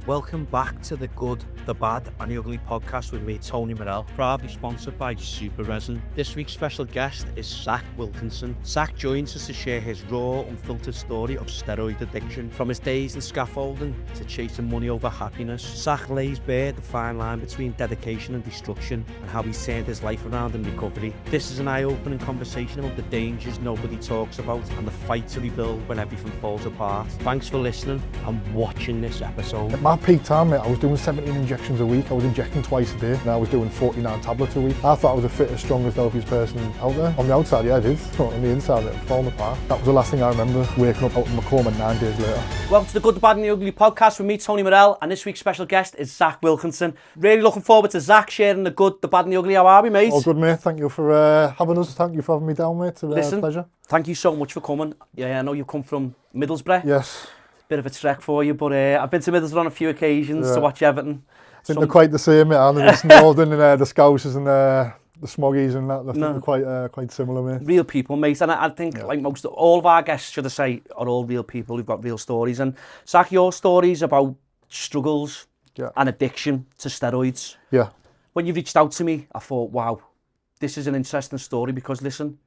Welcome back to the Good, the Bad and the Ugly podcast with me, Tony Murrell, proudly sponsored by Super Resin. This week's special guest is Zak Wilkinson. Zak joins us to share his raw, unfiltered story of steroid addiction, from his days in scaffolding to chasing money over happiness. Zak lays bare the fine line between dedication and destruction and how he's turned his life around in recovery. This is an eye-opening conversation about the dangers nobody talks about and the fight to rebuild when everything falls apart. Thanks for listening and watching this episode. At my peak time, mate, I was doing 17 injections a week. I was injecting twice a day, and I was doing 49 tablets a week. I thought I was the fittest, strongest, healthiest person out there. On the outside, yeah, I did. But on the inside, it was falling apart. That was the last thing I remember, waking up out of my coma 9 days later. Welcome to the Good, the Bad and the Ugly podcast with me, Tony Murrell, and this week's special guest is Zak Wilkinson. Really looking forward to Zak sharing the good, the bad and the ugly. How are we, mate? All good, mate. Thank you for having us. Thank you for having me down, mate. It's a pleasure. Thank you so much for coming. Yeah, I know you come from Middlesbrough. Yes. Bit of a trek for you, but I've been to Middlesbrough on a few occasions to watch Everton. I think they're quite the same, mate, aren't they? The Snowden and the Scousers and the Smoggies and that. I think they're quite similar, mate. Real people, mate. And I think, like all of our guests, should I say, are all real people who've got real stories. And Zak, your stories about struggles and addiction to steroids. Yeah. When you reached out to me, I thought, wow, this is an interesting story because, listen,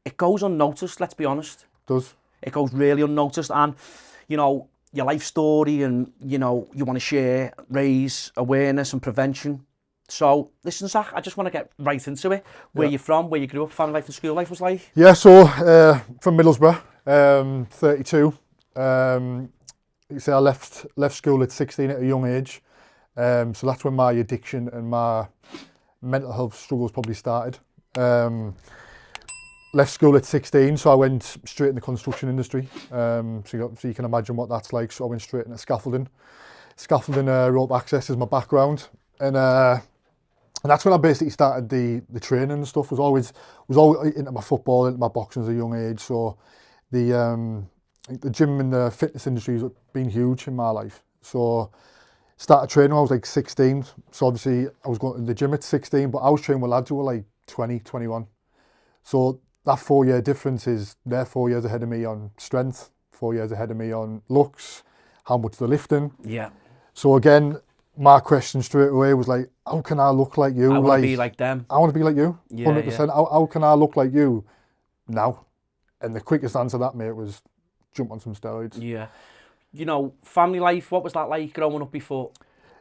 it goes unnoticed, let's be honest. It does. It goes really unnoticed. And you know, your life story and, you know, you want to share, raise awareness and prevention. So, listen, Zak, I just want to get right into it. Where you're from, where you grew up, family life and school life was like? Yeah, so from Middlesbrough, 32. You say I left school at 16 at a young age. So that's when my addiction and my mental health struggles probably started. Left school at 16, so I went straight in the construction industry. So you can imagine what that's like. So I went straight into scaffolding. Scaffolding, rope access is my background, and that's when I basically started the training and stuff. Was always into my football, into my boxing at a young age. So the gym and the fitness industry has been huge in my life. So started training when I was like 16. So obviously I was going to the gym at 16, but I was training with lads who were like 20, 21. So that 4-year difference is they're 4 years ahead of me on strength, 4 years ahead of me on looks, how much they're lifting. Yeah. So again, my question straight away was like, how can I look like you? I want to be like them. I want to be like you, 100%. Yeah. How can I look like you now? And the quickest answer to that, mate, was jump on some steroids. Yeah. You know, family life, what was that like growing up before?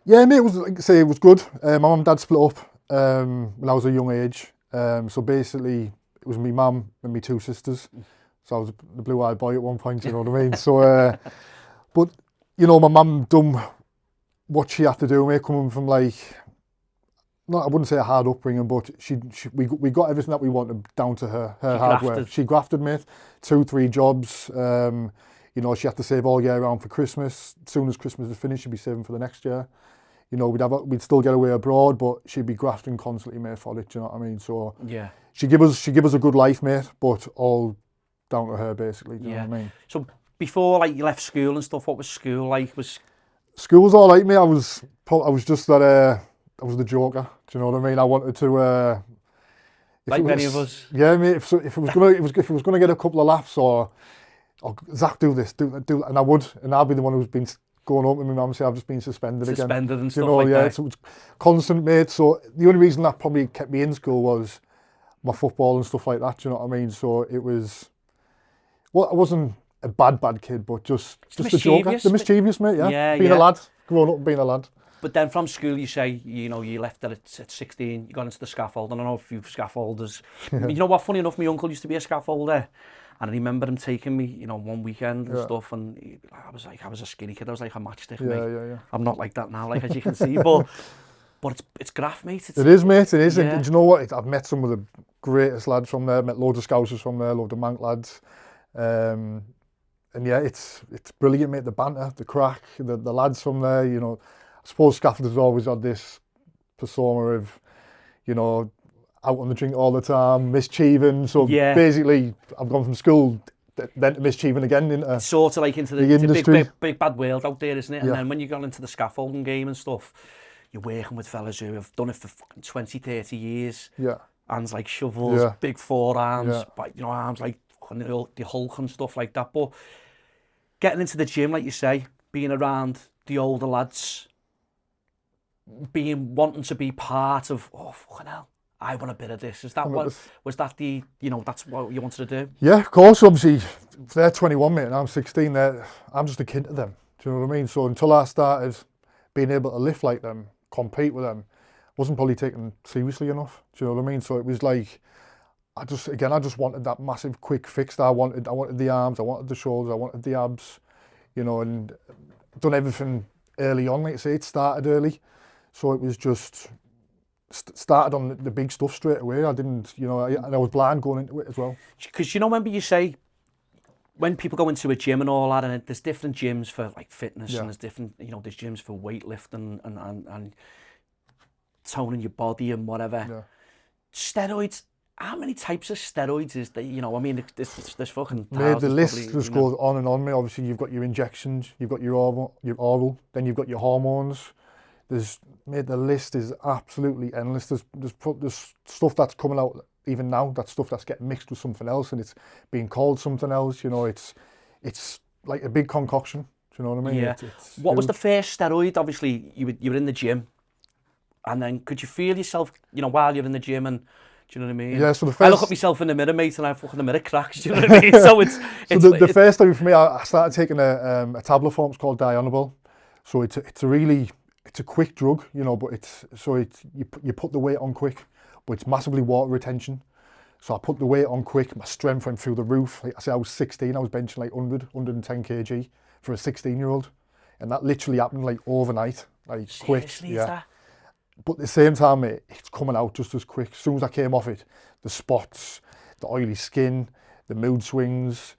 Yeah, mate, it was, like I say, it was good. My mum and dad split up when I was a young age. So basically, it was me mum and me 2 sisters. So I was the blue-eyed boy at one point, you know what I mean? So, but, you know, my mum done what she had to do, mate, coming from like, not, I wouldn't say a hard upbringing, but we got everything that we wanted down to her hard work. She grafted, mate, 2-3 jobs. You know, she had to save all year round for Christmas. As soon as Christmas was finished, she'd be saving for the next year. You know, we'd still get away abroad, but she'd be grafting constantly, mate, for it, do you know what I mean? So yeah. She give us a good life, mate, but all down to her, basically. Do you know what I mean? So before, like, you left school and stuff, what was school like? School was all right, mate. I was just that. I was the joker. Do you know what I mean? I wanted to. Like many of us. Yeah, mate. If it was gonna get a couple of laughs or Zak do this, do that, and I would, and I'd be the one who's been going up with my mum and say I've just been suspended again. Suspended and stuff, you know, like that. So it was constant, mate. So the only reason that probably kept me in school was my football and stuff like that, do you know what I mean? So it was, well, I wasn't a bad kid, but just the joker. The mischievous, mate, being a lad, growing up and being a lad. But then from school, you say, you know, you left at 16, you got into the scaffold, and I know a few scaffolders. You know what, funny enough, my uncle used to be a scaffolder, and I remember him taking me, you know, one weekend and stuff, and I was a skinny kid, I was like a matchstick, mate. Yeah. I'm not like that now, like, as you can see, but it's graft, mate. It is, mate, it is. Yeah. And do you know what? I've met some of the greatest lads from there, met loads of Scousers from there, loads of Manc lads. And yeah, it's brilliant, mate. The banter, the crack, the lads from there, you know. I suppose scaffolders always had this persona of, you know, out on the drink all the time, mischieving. So basically, I've gone from school then to mischieving again into sort of like into the industry. Big bad world out there, isn't it? And then when you got into the scaffolding game and stuff, you're working with fellas who have done it for fucking 20, 30 years. Yeah. Hands like shovels, big forearms, you know, arms like the Hulk and stuff like that. But getting into the gym, like you say, being around the older lads wanting to be part of, oh, fucking hell, I want a bit of this. Is that what, was that the, that's what you wanted to do? Yeah, of course, obviously, they're 21, mate, and I'm 16, I'm just a kid to them, do you know what I mean? So until I started being able to lift like them, compete with them, wasn't probably taken seriously enough, do you know what I mean? So it was like, I just wanted that massive quick fix that I wanted the arms, I wanted the shoulders, I wanted the abs, and done everything early on, like I say, it started early. So it was just, started on the big stuff straight away. I didn't, and I was blind going into it as well. Because remember you say, when people go into a gym and all that, and there's different gyms for like fitness, and there's different, there's gyms for weightlifting and toning your body and whatever. Yeah. Steroids, how many types of steroids is there? I mean, there's fucking Mate, the list probably, just goes on and on, mate. Obviously, you've got your injections, you've got your oral, then you've got your hormones. The list is absolutely endless. There's stuff that's coming out even now. That stuff that's getting mixed with something else, and it's being called something else. It's like a big concoction. Do you know what I mean? Yeah. What was the first steroid? Obviously, you were in the gym, and then could you feel yourself, while you're in the gym, and do you know what I mean? Yeah. So I look at myself in the mirror, mate, and the mirror cracks. Do you know what I mean? So the first time for me, I started taking a tablet form. It's called Dianabol. So it's a quick drug, but you put the weight on quick, but it's massively water retention. So I put the weight on quick, my strength went through the roof. Like I say, I was 16, I was benching like 110 kg for a 16-year-old. And that literally happened like overnight, like quick. Seriously, is that? But at the same time, mate, it's coming out just as quick. As soon as I came off it, the spots, the oily skin, the mood swings,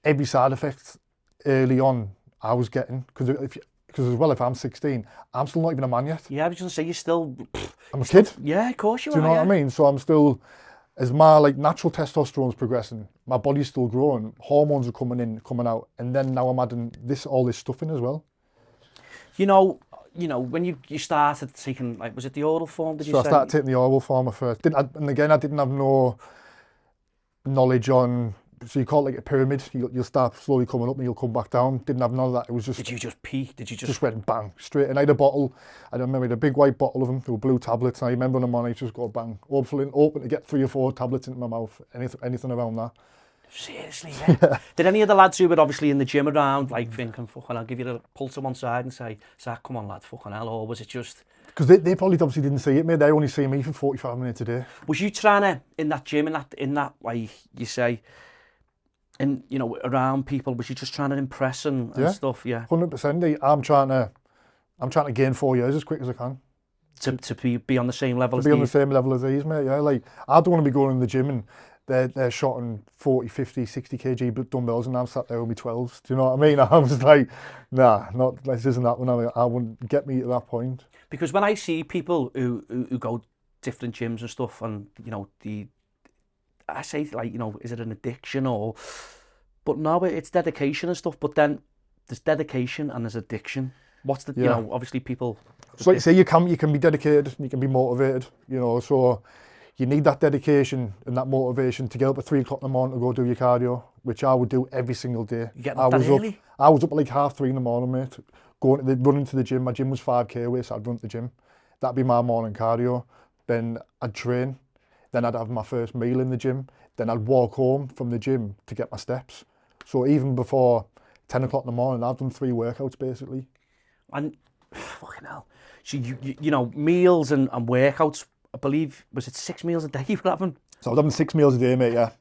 every side effect early on I was getting. Because as well, if I'm 16, I'm still not even a man yet. Yeah, I was going to say, you're still... I'm a kid. Yeah, of course you are. Do you know what I mean? So I'm still, as my natural testosterone's progressing, my body's still growing, hormones are coming out, and then now I'm adding all this stuff in as well. When you started taking, like, was it the oral form, did you say? So I started taking the oral form at first. And again, I didn't have no knowledge on... So you call it like a pyramid. You'll start slowly coming up and you'll come back down. Didn't have none of that. It was just... Did you just peak? Did you just... Just went bang, straight. And I had a bottle. I remember I had a big white bottle of them. They were blue tablets. And I remember in the morning, I just go bang. Open to get 3 or 4 tablets into my mouth. Anything around that. Seriously, yeah. Did any of the lads who were obviously in the gym around, like, thinking, fucking, I'll give you the pull to one side and say, Zach, come on, lad, fucking hell, or was it just... Because they probably obviously didn't see it, mate. They only see me for 45 minutes a day. Was you trying to, in that gym, in that way, you say... And around people, was you just trying to impress and stuff? Yeah, 100%. I'm trying to gain 4 years as quick as I can. To be on the same level as these? To be on the these? same level as these, mate. Yeah, like I don't want to be going in the gym and they're shotting 40, 50, 60 kg dumbbells and I'm sat there with my 12s. Do you know what I mean? I'm just like, nah, this isn't that one. I wouldn't get me to that point. Because when I see people who go different gyms and stuff, and I say, like, is it an addiction or... But no, it's dedication and stuff. But then there's dedication and there's addiction. What's the, obviously people... So like you say, you can be dedicated, you can be motivated, so you need that dedication and that motivation to get up at 3 o'clock in the morning to go do your cardio, which I would do every single day. You getting up that early? I was up at like 3:30 in the morning, mate, running to the gym. My gym was 5k away, so I'd run to the gym. That'd be my morning cardio. Then I'd train. Then I'd have my first meal in the gym. Then I'd walk home from the gym to get my steps. So even before 10 o'clock in the morning, I've done 3 workouts basically. And fucking hell. So you meals and workouts, I believe, was it 6 meals a day you were having? So I was having 6 meals a day, mate, yeah.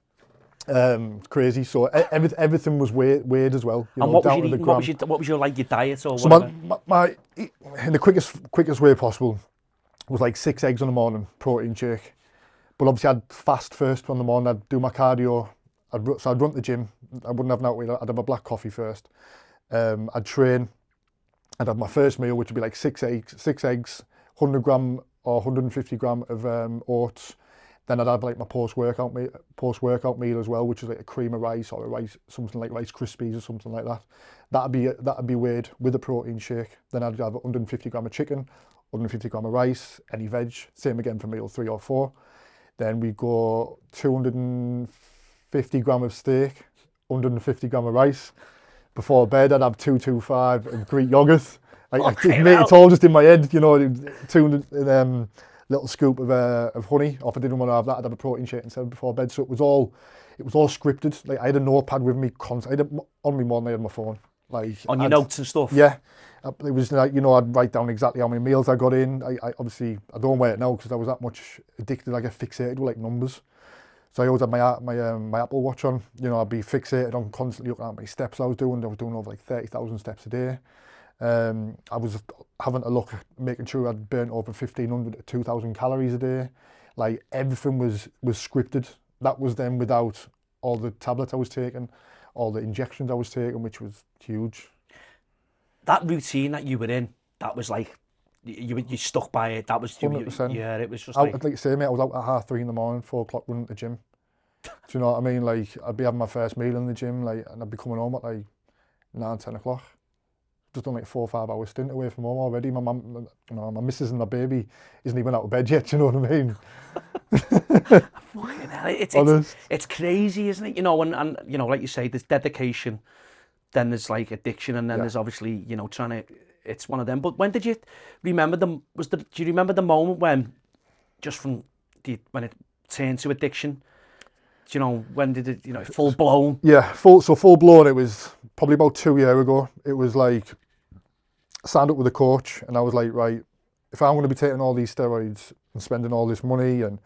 Crazy. So everything was weighed as well. And what was you eating? What was your diet or so whatever? In the quickest way possible was like 6 eggs in the morning, protein shake. But obviously I'd fast first in the morning, I'd do my cardio, so I'd run to the gym, I wouldn't have no, I'd have a black coffee first. I'd train, I'd have my first meal, which would be like 6 eggs, 100 gram or 150 gram of oats. Then I'd have like my post-workout meal as well, which is like a cream of rice or something like Rice Krispies or something like that. That'd be weighed with a protein shake. Then I'd have 150 gram of chicken, 150 gram of rice, any veg, same again for meal 3 or 4. Then we go 250 gram of steak, 150 gram of rice. Before bed, I'd have 225 of Greek yogurt, It's all just in my head, you know. 200 little scoop of honey. Or if I didn't want to have that, I'd have a protein shake instead before bed. So it was all scripted. Like I had a notepad with me constantly. I had it on me more than I had my phone. Like on your notes and stuff. Yeah, it was like, you know, I'd write down exactly how many meals I got in. I obviously I don't wear it now because I was that much addicted. I get fixated with like numbers. So I always had my Apple Watch on. You know, I'd be fixated on constantly looking at how many steps I was doing. I was doing over like 30,000 steps a day. I was having a look, making sure I'd burnt over 1,500 to 2,000 calories a day. Like everything was scripted. That was then without all the tablets I was taking, all the injections I was taking, which was huge. That routine that you were in, that was like, you stuck by it. That was 100%. Yeah, it was just I'd like to say, mate, I was out at 3:30 in the morning, 4 o'clock running to the gym. Do you know what I mean? Like I'd be having my first meal in the gym, like, and I'd be coming home at like 9, 10 o'clock. Just done like 4 or 5 hour stint away from home already. My mum, you know, my missus and my baby isn't even out of bed yet. Do you know what I mean? Fucking hell, it's crazy, isn't it? You know, and you know, like you say, there's dedication, then there's like addiction, and then there's obviously, you know, trying to. It's one of them. But when did you remember them? Do you remember the moment when, just from when it turned to addiction? Do you know, when did it? You know, full blown. Yeah, full blown. It was probably about 2 years ago. It was like I signed up with a coach, and I was like, right, if I'm going to be taking all these steroids and spending all this money and,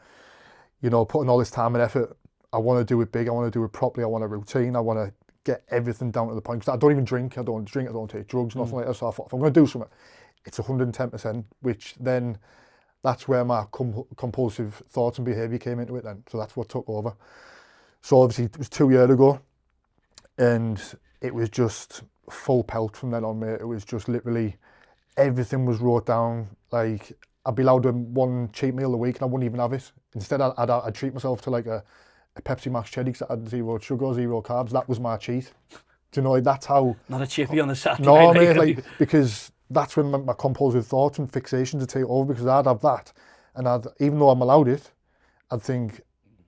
you know, putting all this time and effort, I want to do it big. I want to do it properly. I want a routine. I want to get everything down to the point. Because I don't even drink. I don't drink. I don't take drugs. Nothing like that. So I thought, if I'm going to do something, it's 110%. Which then, that's where my compulsive thoughts and behaviour came into it. Then, so that's what took over. So obviously it was 2 years ago, and it was just full pelt from then on, mate. It was just literally everything was wrote down. Like I'd be allowed to have one cheat meal a week, and I wouldn't even have it. Instead, I'd treat myself to like a Pepsi Max Cherry because I had 0 sugar, 0 carbs. That was my cheat. Do you know? Like, that's how. Not a chippy on the Saturday. No, mate. Like because that's when my compulsive thoughts and fixations would take over. Because I'd have that, and even though I'm allowed it, I'd think,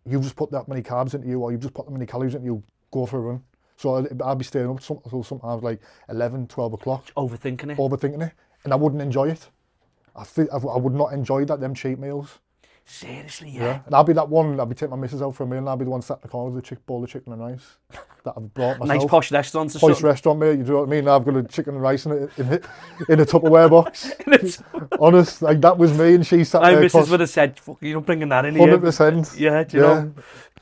you've just put that many carbs into you, or you've just put that many calories into you, go for a run. So I'd be staying up until sometimes like 11, 12 o'clock. Overthinking it. And I wouldn't enjoy it. I would not enjoy them cheat meals. Seriously, yeah. And I'd be taking my missus out for a meal, and I'd be the one sat in the corner with a bowl of chicken and rice that I've brought myself. Nice posh restaurant or something. Posh restaurant, mate, you know what I mean? I've got a chicken and rice in a Tupperware box. Honest, like that was me, and she sat there. My missus would have said, fuck, you're not bringing that in 100%. Yeah, do you know?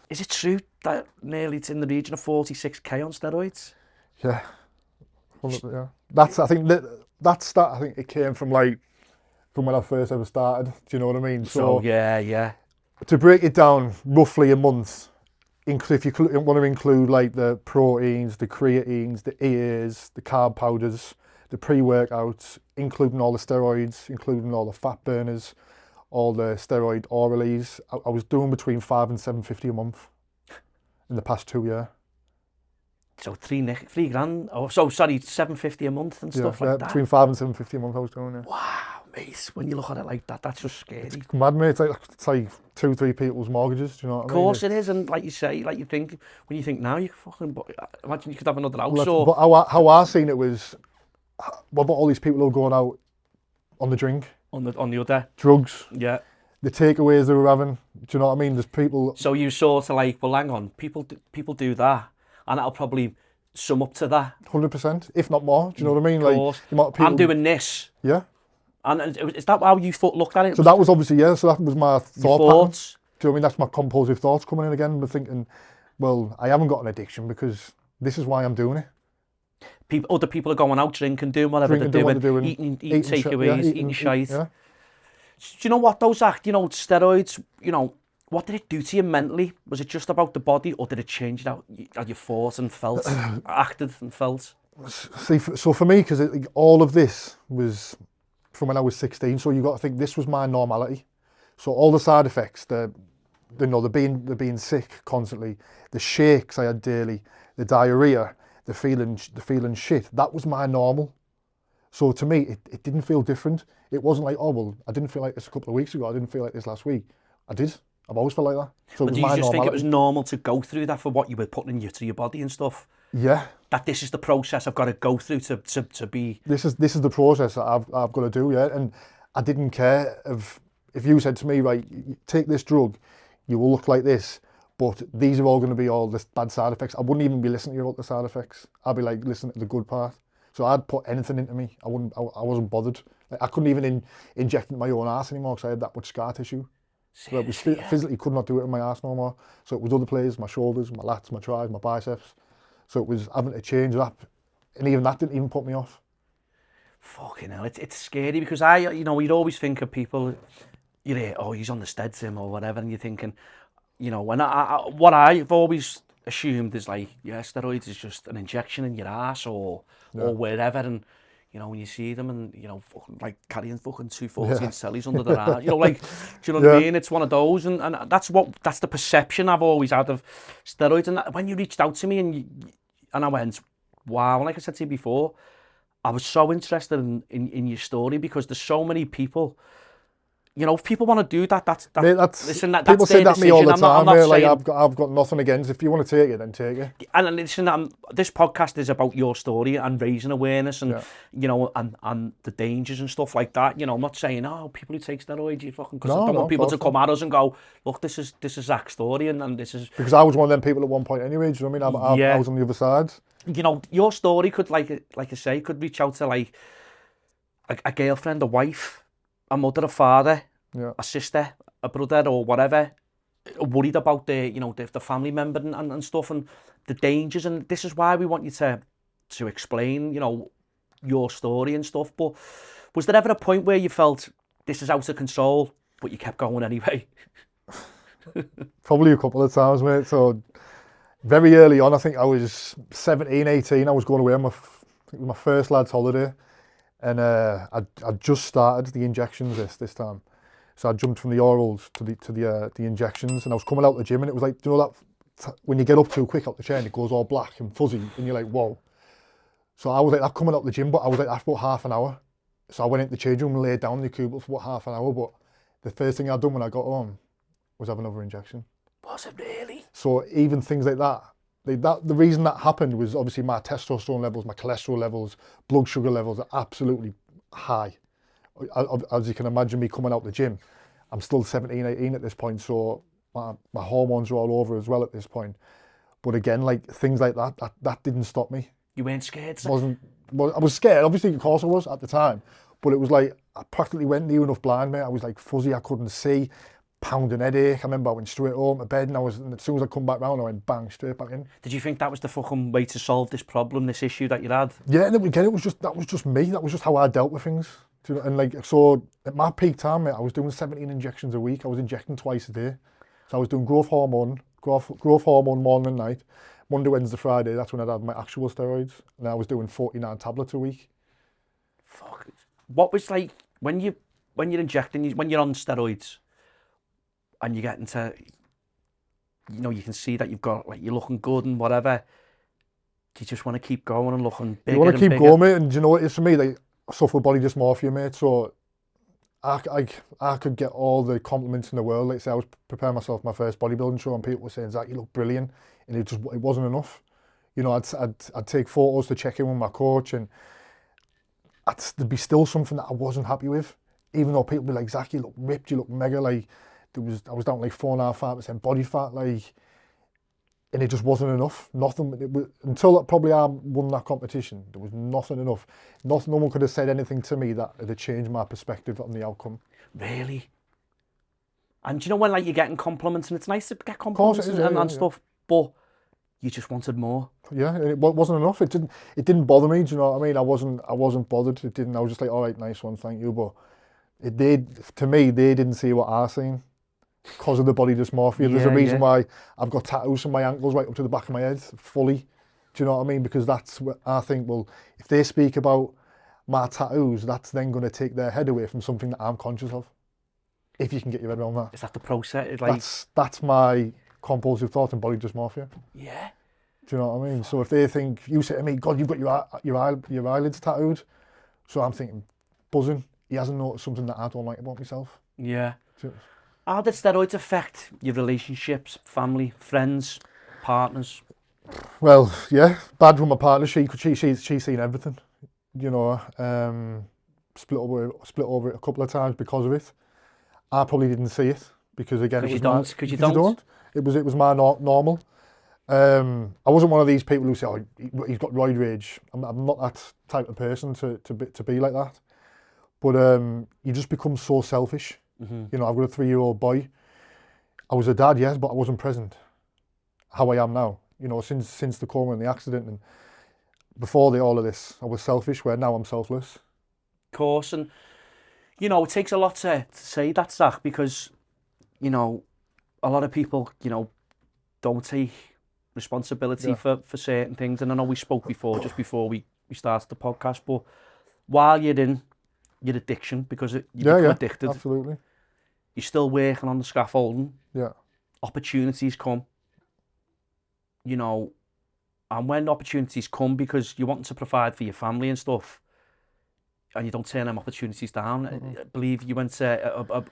Is it true that nearly it's in the region of 46k on steroids? Yeah. 100%, yeah. I think it came from when I first ever started. Do you know what I mean? So yeah. To break it down, roughly a month, if you want to include like the proteins, the creatines, the EAs, the carb powders, the pre-workouts, including all the steroids, including all the fat burners, all the steroid oralies, I was doing between 5 and 750 a month in the past 2 years. So three grand. Oh, so sorry, 750 a month and stuff like that. Between 5 and 750 a month I was doing it. Wow, mate. When you look at it like that, that's just scary. It's mad, mate. It's like 2-3 people's mortgages. Do you know what I mean? Of course it is, and like you say, like you think when you think now, you fucking imagine you could have another house. But how I seen it was, what about all these people who are going out on the drink, on the other drugs? Yeah. The takeaways they were having. Do you know what I mean? There's people. So you sort of like, well, hang on, people do that, and that'll probably sum up to that. 100%, if not more. Do you know what I mean? Of course. Like, I'm doing this. Yeah. And is that how you looked at it? So that was obviously, so that was my thoughts. Do you know what I mean? That's my compulsive thoughts coming in again. We're thinking, well, I haven't got an addiction because this is why I'm doing it. Other people are going out drinking, doing whatever they're doing, eating takeaways, eating shite. Yeah. Do you know what, though, Zak? You know, steroids, you know, what did it do to you mentally? Was it just about the body, or did it change how you thought and felt, acted and felt? See, so for me, because all of this was from when I was 16, so you got to think this was my normality. So all the side effects, the being sick constantly, the shakes I had daily, the diarrhea, the feeling shit, that was my normal. So to me, it didn't feel different. It wasn't like, oh, well, I didn't feel like this a couple of weeks ago. I didn't feel like this last week. I did. I've always felt like that. So but do you just think it was normal to go through that for what you were putting into your body and stuff? Yeah. That this is the process I've got to go through to be... This is the process that I've got to do, yeah. And I didn't care if you said to me, right, take this drug, you will look like this, but these are all going to be all the bad side effects. I wouldn't even be listening to you about the side effects. I'd be like, listen to the good part. So I'd put anything into me. I wasn't bothered. Like, I couldn't even inject into my own arse anymore because I had that much scar tissue. So it was physically could not do it in my arse no more. So it was other places, my shoulders, my lats, my tries, my biceps. So it was having to change that. And even that didn't even put me off. Fucking hell, it's scary because you'd always think of people, you know, oh, he's on the stead sim or whatever, and you're thinking, you know, when what I've always assumed is like, yeah, steroids is just an injection in your ass or wherever, and you know, when you see them and, you know, fucking like carrying fucking 214 cellies under their arm, you know, like, do you know what I mean? It's one of those, and that's the perception I've always had of steroids. And when you reached out to me and I went, wow, like I said to you before, I was so interested in your story because there's so many people, you know, if people want to do that, Mate, listen, that's people say that to me all the time. I'm not like, saying, I've got nothing against. If you want to take it, then take it. And listen, this podcast is about your story and raising awareness and you know, and the dangers and stuff like that. You know, I'm not saying, oh, people who take steroids, you fucking, because I don't want people to come at us and go, look, this is Zak's story and this is, because I was one of them people at one point anyway. Do you know what I mean? I was on the other side. You know, your story could, like I say, could reach out to like a girlfriend, a wife, a mother, a father, a sister, a brother, or whatever, worried about the family member and stuff and the dangers. And this is why we want you to explain, you know, your story and stuff. But was there ever a point where you felt this is out of control, but you kept going anyway? Probably a couple of times, mate. So very early on, I think I was 17, 18, I was going away on my first lad's holiday, and I'd just started the injections this time. So I jumped from the orals to the injections, and I was coming out the gym, and it was like, you know that when you get up too quick out the chair and it goes all black and fuzzy, and you're like, whoa. So I was like that coming out the gym, but I was like that for about half an hour. So I went into the change room and laid down in the cubicle for about half an hour, but the first thing I'd done when I got home was have another injection. Was it really? So even things like that, the reason that happened was obviously my testosterone levels, my cholesterol levels, blood sugar levels are absolutely high. As you can imagine, me coming out the gym, I'm still 17, 18 at this point, so my hormones are all over as well at this point. But again, like things like that didn't stop me. You weren't scared? I was scared, obviously, of course I was at the time, but it was like, I practically went near enough blind, mate. I was like fuzzy, I couldn't see. Pounding headache. I remember I went straight home to bed, and as soon as I come back round, I went bang straight back in. Did you think that was the fucking way to solve this problem, this issue that you had? Yeah, and again, that was just me. That was just how I dealt with things. And like, so at my peak time, mate, I was doing 17 injections a week. I was injecting twice a day. So I was doing growth hormone morning and night. Monday, Wednesday, Friday, that's when I'd had my actual steroids. And I was doing 49 tablets a week. Fuck. What was like when you're injecting, when you're on steroids, and you get into, you know, you can see that you've got, like, you're looking good and whatever. Do you just want to keep going and looking bigger? You want to keep going, mate. And do you know what it is for me? Like, I suffer body dysmorphia, mate. So I could get all the compliments in the world. Like, say I was preparing myself for my first bodybuilding show, and people were saying, Zak, you look brilliant, and it wasn't enough. You know, I'd take photos to check in with my coach, and there'd be still something that I wasn't happy with, even though people would be like, Zak, you look ripped, you look mega, like. I was down to like 4.5% body fat, like, and it just wasn't enough. Nothing. Until probably I won that competition, there was nothing enough. No one could have said anything to me that had changed my perspective on the outcome. Really? And do you know when, like, you're getting compliments, and it's nice to get compliments and stuff, but you just wanted more. Yeah, and it wasn't enough. It didn't bother me. Do you know what I mean? I wasn't bothered. It didn't. I was just like, all right, nice one, thank you. But it did, to me, they didn't see what I seen. Because of the body dysmorphia. There's a reason why I've got tattoos on my ankles right up to the back of my head, fully. Do you know what I mean? Because that's what I think, well, if they speak about my tattoos, that's then going to take their head away from something that I'm conscious of. If you can get your head around that. Is that the process? Like... That's my compulsive thought and body dysmorphia. Yeah. Do you know what I mean? So if they think, you say to me, God, you've got your eyelids tattooed. So I'm thinking, buzzing. He hasn't noticed something that I don't like about myself. Yeah. How did steroids affect your relationships, family, friends, partners? Well, yeah, bad with my partner. She's seen everything. You know, split over it a couple of times because of it. I probably didn't see it because again, it was Because you because you don't. don't. It was my normal. I wasn't one of these people who say, "Oh, he's got roid rage." I'm not that type of person to be like that. But you just become so selfish. Mm-hmm. You know, I've got a 3-year-old boy. I was a dad, yes, but I wasn't present. How I am now, you know, since the coma and the accident, and before all of this, I was selfish. Where now I'm selfless. Of course, and you know, it takes a lot to say that, Zach, because you know, a lot of people, you know, don't take responsibility Yeah. for certain things. And I know we spoke before, just before we started the podcast, but while you're in your addiction, because you become addicted, absolutely. you're still working on the scaffolding. Yeah. Opportunities come, you know, and when opportunities come because you want to provide for your family and stuff, and you don't turn them opportunities down. I believe you went to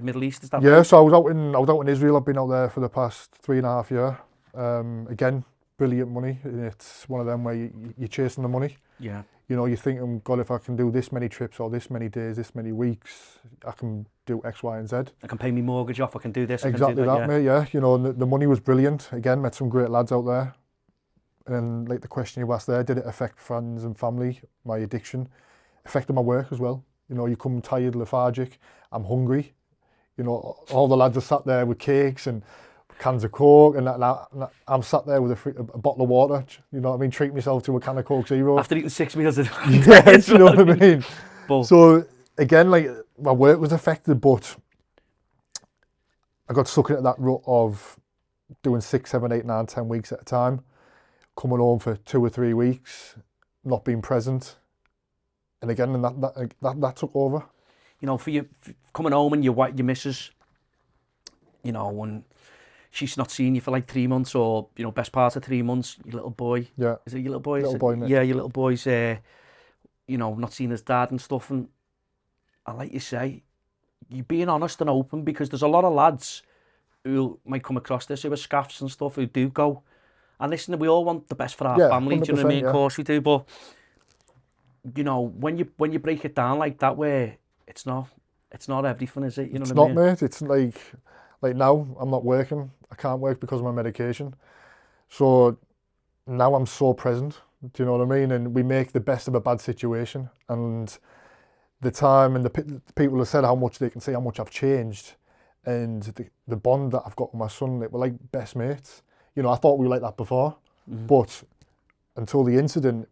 Middle East, is that Yeah, right? so I was out in Israel. I've been out there for the past 3.5 years. Again, brilliant money. It's one of them where you're chasing the money. Yeah. You know, you're thinking, God, if I can do this many trips or this many days, this many weeks, I can do X, Y, and Z. I can pay my mortgage off. I can do this. Exactly I can do that. mate. Yeah, you know, and the money was brilliant. Again, met some great lads out there. And like the question you asked there, did it affect friends and family? My addiction affected my work as well. You know, you come tired, lethargic. I'm hungry. You know, all the lads are sat there with cakes and cans of Coke, and I'm sat there with a bottle of water. You know what I mean? Treat myself to a can of Coke Zero. After eating 6 meals a day. Yeah, you know what I mean? But, so again, like my work was affected, but I got stuck into that rut of doing 6, 7, 8, 9, 10 weeks at a time, coming home for 2 or 3 weeks, not being present, and again, and that took over. you know, for you coming home and your missus, you know, when she's not seeing you for like 3 months or, you know, best part of 3 months, your little boy. Yeah. Is it your little boy? Little boy, mate. Yeah, your little boy's, you know, not seeing his dad and stuff. And like you say, you're being honest and open, because there's a lot of lads who might come across this who are scaffs and stuff who do go. And listen, we all want the best for our family, do you know what I mean? Yeah. Of course we do, but you know, when you break it down like that, where it's not everything, is it? You know it's what I mean? It's not, mate. It's like now I'm not working. I can't work because of my medication. So now I'm so present. Do you know what I mean? And we make the best of a bad situation. And the time and the people have said how much they can see how much I've changed, and the bond that I've got with my son, we're like best mates. You know, I thought we were like that before, but until the incident,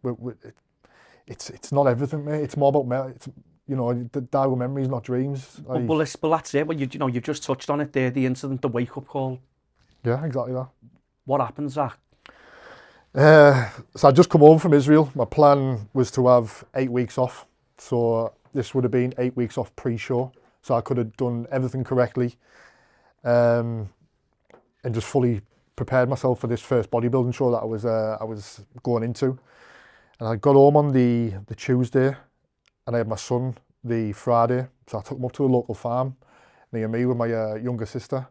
it's not everything, mate. It's more about you know, die with memories, not dreams. Like, well, that's it. Well, you know, you've just touched on it there, the incident, the wake-up call. Yeah, exactly that. What happened, Zach? So I just come home from Israel. My plan was to have 8 weeks off. So this would have been 8 weeks off pre-show. So I could have done everything correctly, and just fully prepared myself for this first bodybuilding show that I was going into. And I got home on the Tuesday, and I had my son the Friday. So I took him up to a local farm near me with my younger sister.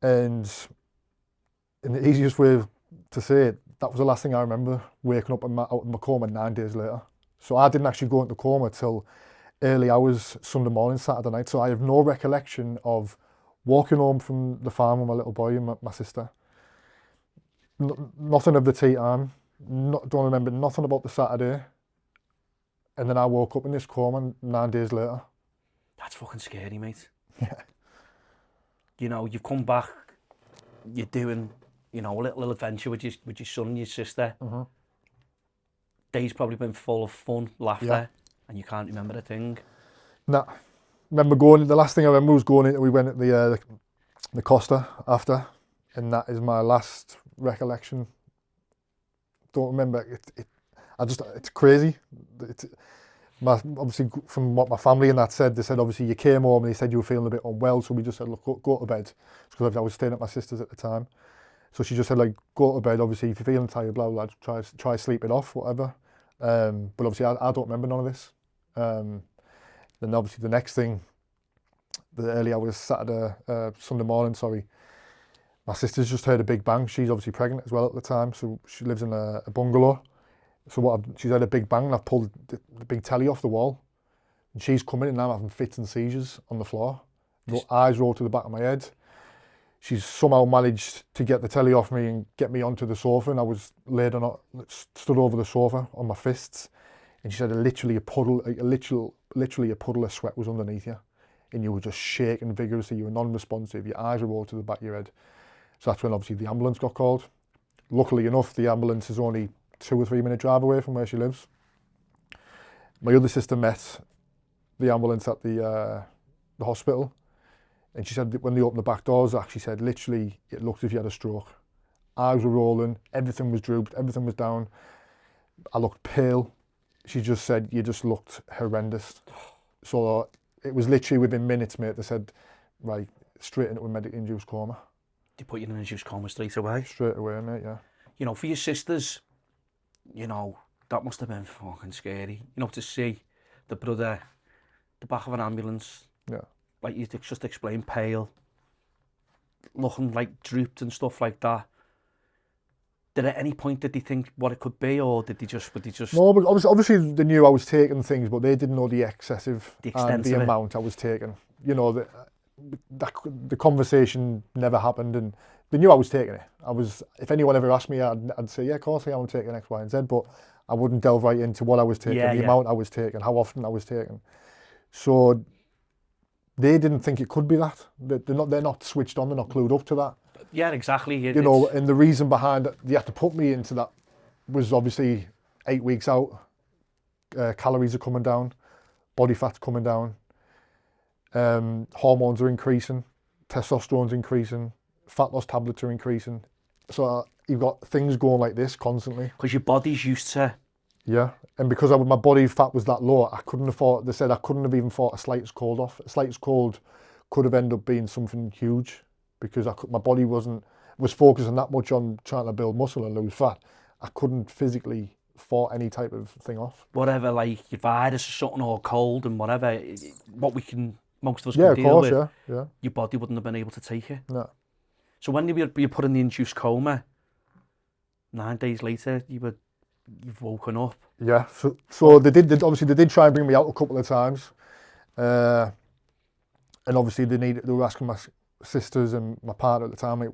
And in the easiest way to say it, that was the last thing I remember, waking up out of my coma 9 days later. So I didn't actually go into coma till early hours Sunday morning, Saturday night. So I have no recollection of walking home from the farm with my little boy and my sister. Nothing of the tea time. Don't remember nothing about the Saturday. And then I woke up in this coma 9 days later. That's fucking scary, mate. Yeah. You know, you've come back, you're doing, you know, a little adventure with your son and your sister. Day's probably been full of fun, laughter, and you can't remember a thing. Nah. Remember the last thing I remember was going in, we went at the Costa after, and that is my last recollection. Don't remember, it's crazy. Obviously, from what my family and that said, they said obviously you came home and they said you were feeling a bit unwell, so we just said, look, go to bed, because I was staying at my sister's at the time. So she just said, like, go to bed, obviously if you're feeling tired, blah blah, try sleep it off, whatever. But obviously I don't remember none of this. Then obviously the next thing, the early hours Sunday morning, sorry, My sister's just heard a big bang. She's obviously pregnant as well at the time, so she lives in a bungalow. So she's had a big bang, and I've pulled the big telly off the wall. And she's coming in and I'm having fits and seizures on the floor. The eyes roll to the back of my head. She's somehow managed to get the telly off me and get me onto the sofa, and I was stood over the sofa on my fists. And she said literally a puddle of sweat was underneath you. And you were just shaking vigorously, you were non-responsive, your eyes were rolled to the back of your head. So that's when obviously the ambulance got called. Luckily enough, the ambulance is only 2 or 3 minute drive away from where she lives. My other sister met the ambulance at the hospital, and she said that when they opened the back doors, she said literally it looked as if you had a stroke. Eyes were rolling, everything was drooped, everything was down. I looked pale. She just said you just looked horrendous. So it was literally within minutes, mate. They said, right, straight into a medically induced coma. They put you in an induced coma straight away? Straight away, mate, yeah. You know, for your sisters, you know, that must have been fucking scary. You know, to see the brother, the back of an ambulance, yeah, like you just explained, pale, looking like drooped and stuff like that. Did at any point did they think what it could be, or would they just? No, but obviously they knew I was taking things, but they didn't know the excessive the extent and the amount I was taking. You know, the conversation never happened, and they knew I was taking it. If anyone ever asked me, I'd say, yeah, of course I am taking X, Y, and Z, but I wouldn't delve right into what I was taking, the amount I was taking, how often I was taking. So they didn't think it could be that. They're not switched on. They're not clued up to that. Yeah, exactly. You know, and the reason behind it, they had to put me into that was obviously 8 weeks out. Calories are coming down, body fat's coming down, hormones are increasing, testosterone's increasing, fat loss tablets are increasing. So you've got things going like this constantly. Because your body's used to. Yeah, and because my body fat was that low, they said I couldn't have even fought a slightest cold off. A slightest cold could have ended up being something huge, because my body was focusing that much on trying to build muscle and lose fat. I couldn't physically fought any type of thing off. Whatever, like your virus or something, or cold and whatever, what most of us could deal course, with, yeah. Your body wouldn't have been able to take it. No. So when you put in the induced coma, 9 days later, you've woken up. Yeah, so they did try and bring me out a couple of times. And obviously they were asking my sisters and my partner at the time, like,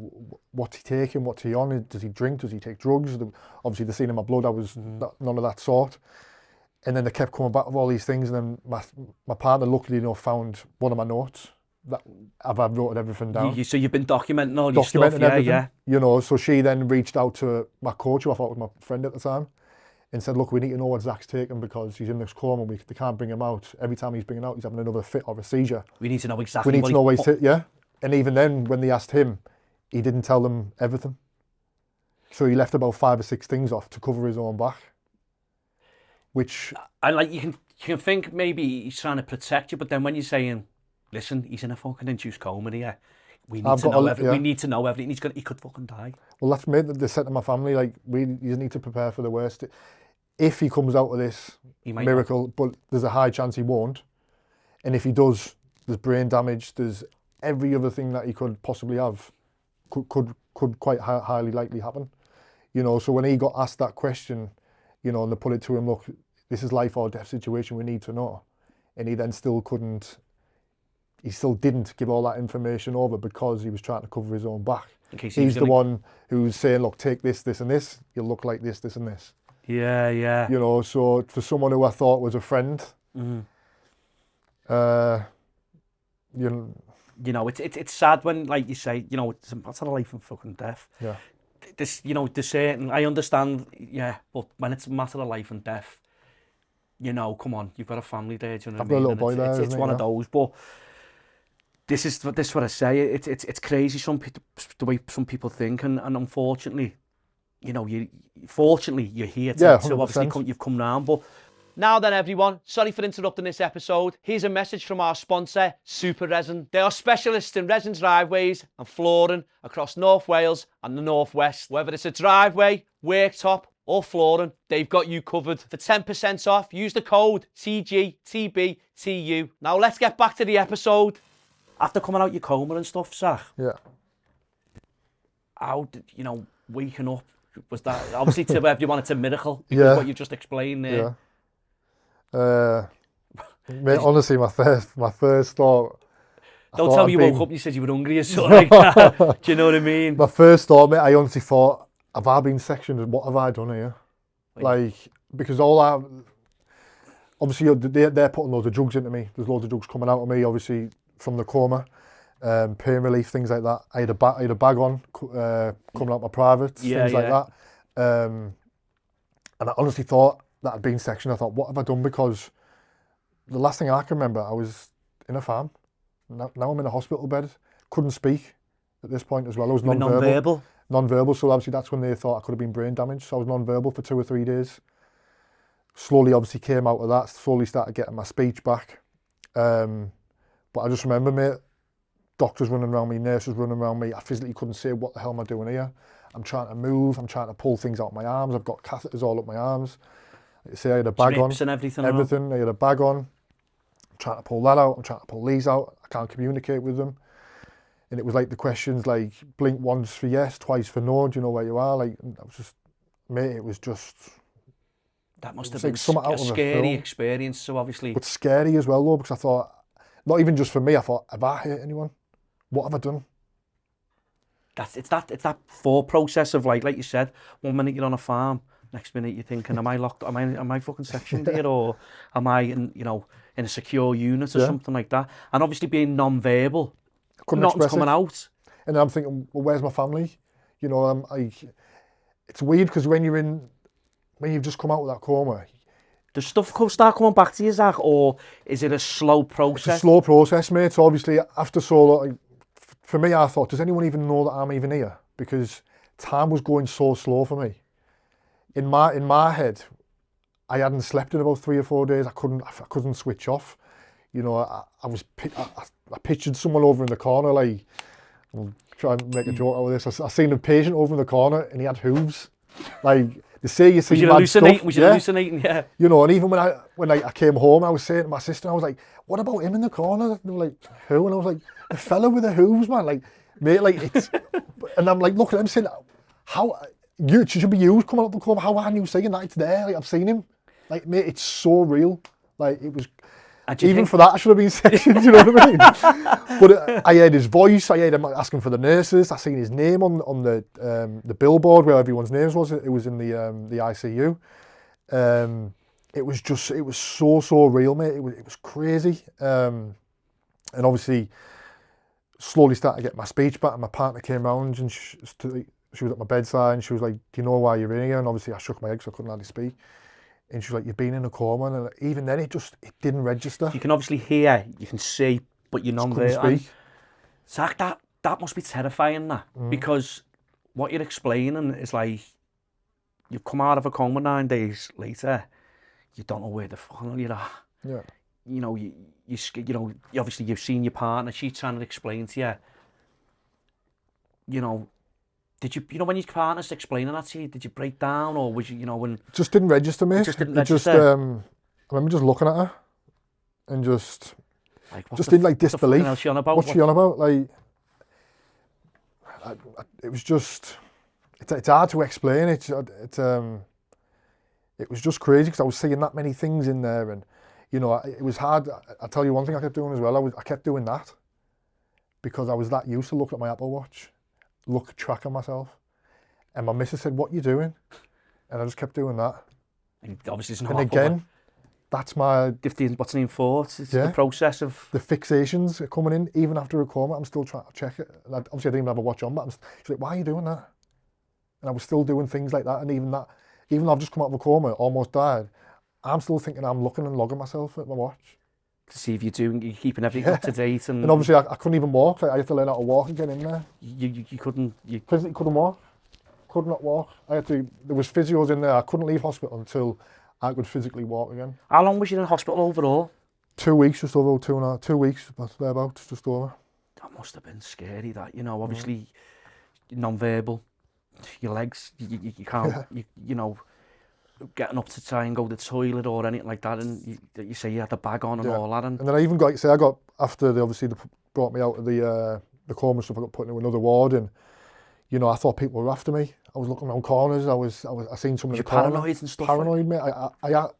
what's he taking, what's he on, does he drink, does he take drugs? Obviously they seen in my blood I was none of that sort. And then they kept coming back with all these things, and then my partner, luckily enough, found one of my notes that I've wrote everything down. So you've been documenting all your stuff, everything, yeah. You know, so she then reached out to my coach, who I thought was my friend at the time, and said, look, we need to know what Zak's taking, because he's in this coma, they can't bring him out. Every time he's bringing out, he's having another fit or a seizure. We need to know exactly what he's taking, yeah. And even then, when they asked him, he didn't tell them everything. So he left about 5 or 6 things off to cover his own back. Which... And like, you can think maybe he's trying to protect you, but then when you're saying, listen, he's in a fucking induced coma here, we need to know everything. We need to know everything. He could fucking die. Well, that's me. They said to my family, like, you need to prepare for the worst. If he comes out of this miracle, but there's a high chance he won't. And if he does, there's brain damage, there's every other thing that he could possibly have could quite highly likely happen. You know, so when he got asked that question, you know, and they put it to him, look, this is life or death situation, we need to know. And he then still didn't give all that information over, because he was trying to cover his own back. He's the one who's saying, look, take this, this and this, you'll look like this, this and this. Yeah, yeah. You know, so for someone who I thought was a friend, you know, it's sad when, like you say, you know, it's a matter of life and fucking death. Yeah. This, you know, I understand, yeah, but when it's a matter of life and death, you know, come on, you've got a family there, do you know what I mean? I've got a little boy there, it's one of those, but this is what I say, it's crazy, the way some people think, and unfortunately, you know, fortunately you're here to obviously you've come round, but... Now then, everyone, sorry for interrupting this episode. Here's a message from our sponsor, Super Resin. They are specialists in resin driveways and flooring across North Wales and the North West. Whether it's a driveway, worktop or flooring, they've got you covered. For 10% off, use the code TGTBTU. Now let's get back to the episode. After coming out your coma and stuff, Zak. Yeah. how did, waking up, was that, obviously to everyone it's a miracle, because Yeah. what you just explained there. Yeah. Mate, honestly, my first thought. Don't tell me you woke up and you said you were hungry or something like that. Do you know what I mean? My first thought, mate, I honestly thought, have I been sectioned? What have I done here? Like, because obviously they're putting loads of drugs into me. There's loads of drugs coming out of me, obviously, from the coma, pain relief, things like that. I had a bag on, coming out my privates, things like that. And I honestly thought that I'd been sectioned. I thought, what have I done? Because the last thing I can remember, I was in a farm. Now I'm in a hospital bed. Couldn't speak at this point as well. I was non-verbal. Non-verbal, so obviously that's when they thought I could have been brain damaged. So I was non-verbal for 2 or 3 days. Slowly, obviously, came out of that. Slowly started getting my speech back. But I just remember, mate, doctors running around me, nurses running around me. I physically couldn't say, what the hell am I doing here? I'm trying to move. I'm trying to pull things out of my arms. I've got catheters all up my arms. Like I say, I had a bag on. And everything. I had a bag on. I'm trying to pull that out. I'm trying to pull these out. I can't communicate with them. And it was like the questions like, blink once for yes, twice for no. Do you know where you are? Like, I was just, mate, it was just... That must have been a scary experience, so obviously... But scary as well, though, because I thought, not even just for me, I thought, have I hurt anyone? What have I done? It's that thought process of like you said, 1 minute you're on a farm, next minute you're thinking, am I locked? Am I fucking sectioned here, or am I in a secure unit or something like that? And obviously being non-verbal, nothing's coming out. And I'm thinking, well, where's my family? It's weird because when you've just come out of that coma, does stuff start coming back to you, Zach, or is it a slow process? It's a slow process, mate. So obviously, after so long, for me, I thought, does anyone even know that I'm even here? Because time was going so slow for me. In my head, I hadn't slept in about 3 or 4 days. I couldn't switch off. I pictured someone over in the corner, like, I'll try and make a joke out of this. I seen a patient over in the corner, and he had hooves. Like, they say you see mad stuff. Was you hallucinating? Yeah. And even when I came home, I was saying to my sister, I was like, what about him in the corner? They were like, who? And I was like, the fella with the hooves, man. Like, mate, like, it's... And I'm like, looking at him saying, it should be you coming up the coma. How aren't you saying that? It's there. Like, I've seen him. Like, mate, it's so real. Like, it was... Even for that, I should have been sectioned, you know what I mean? But I heard his voice, I heard him asking for the nurses, I seen his name on the billboard where everyone's names was. It was in the ICU. It was so real, mate. It was crazy. And obviously, slowly started to get my speech back, and my partner came round, and she was at my bedside, and she was like, do you know why you're in here? And obviously I shook my head, so I couldn't hardly speak. And she was like, you've been in a coma, and even then it didn't register. You can obviously hear, you can see, but you're non-verbal. Zach, that must be terrifying, that, because what you're explaining is like, you've come out of a coma 9 days later, you don't know where the fuck you're at. Yeah. You obviously you've seen your partner, she's trying to explain to you, did you, when your partner's explaining that to you, did you break down, or was you, when... It just didn't register, mate. It just didn't register? I remember just looking at her and just in like disbelief. What's she on about? What's she on about? Like, it was just... It's hard to explain. It was just crazy because I was seeing that many things in there, and, it was hard. I'll tell you one thing I kept doing as well. I kept doing that because I was that used to looking at my Apple Watch, tracking myself. And my missus said, what are you doing? And I just kept doing that. And obviously it's not. And again, that's my... What's the name for? It's the process of... The fixations are coming in, even after a coma. I'm still trying to check it. And obviously I didn't even have a watch on, but she's like, why are you doing that? And I was still doing things like that. And even though I've just come out of a coma, almost died, I'm still thinking I'm looking and logging myself at my watch. To see if you're keeping everything up to date. And obviously I couldn't even walk. I had to learn how to walk again in there. You couldn't... You physically couldn't walk. Could not walk. There was physios in there. I couldn't leave hospital until I could physically walk again. How long was you in hospital overall? 2 weeks, just over 2 weeks, thereabouts, just over. That must have been scary, that, obviously non-verbal, your legs, you can't, getting up to try and go to the toilet or anything like that, and you say you had the bag on and all that. And then I even got, I got, after they brought me out of the coma stuff, I got put into another ward, and, you know, I thought people were after me. I was looking around corners. I seen someone in the corner. Paranoid and stuff. Paranoid, mate.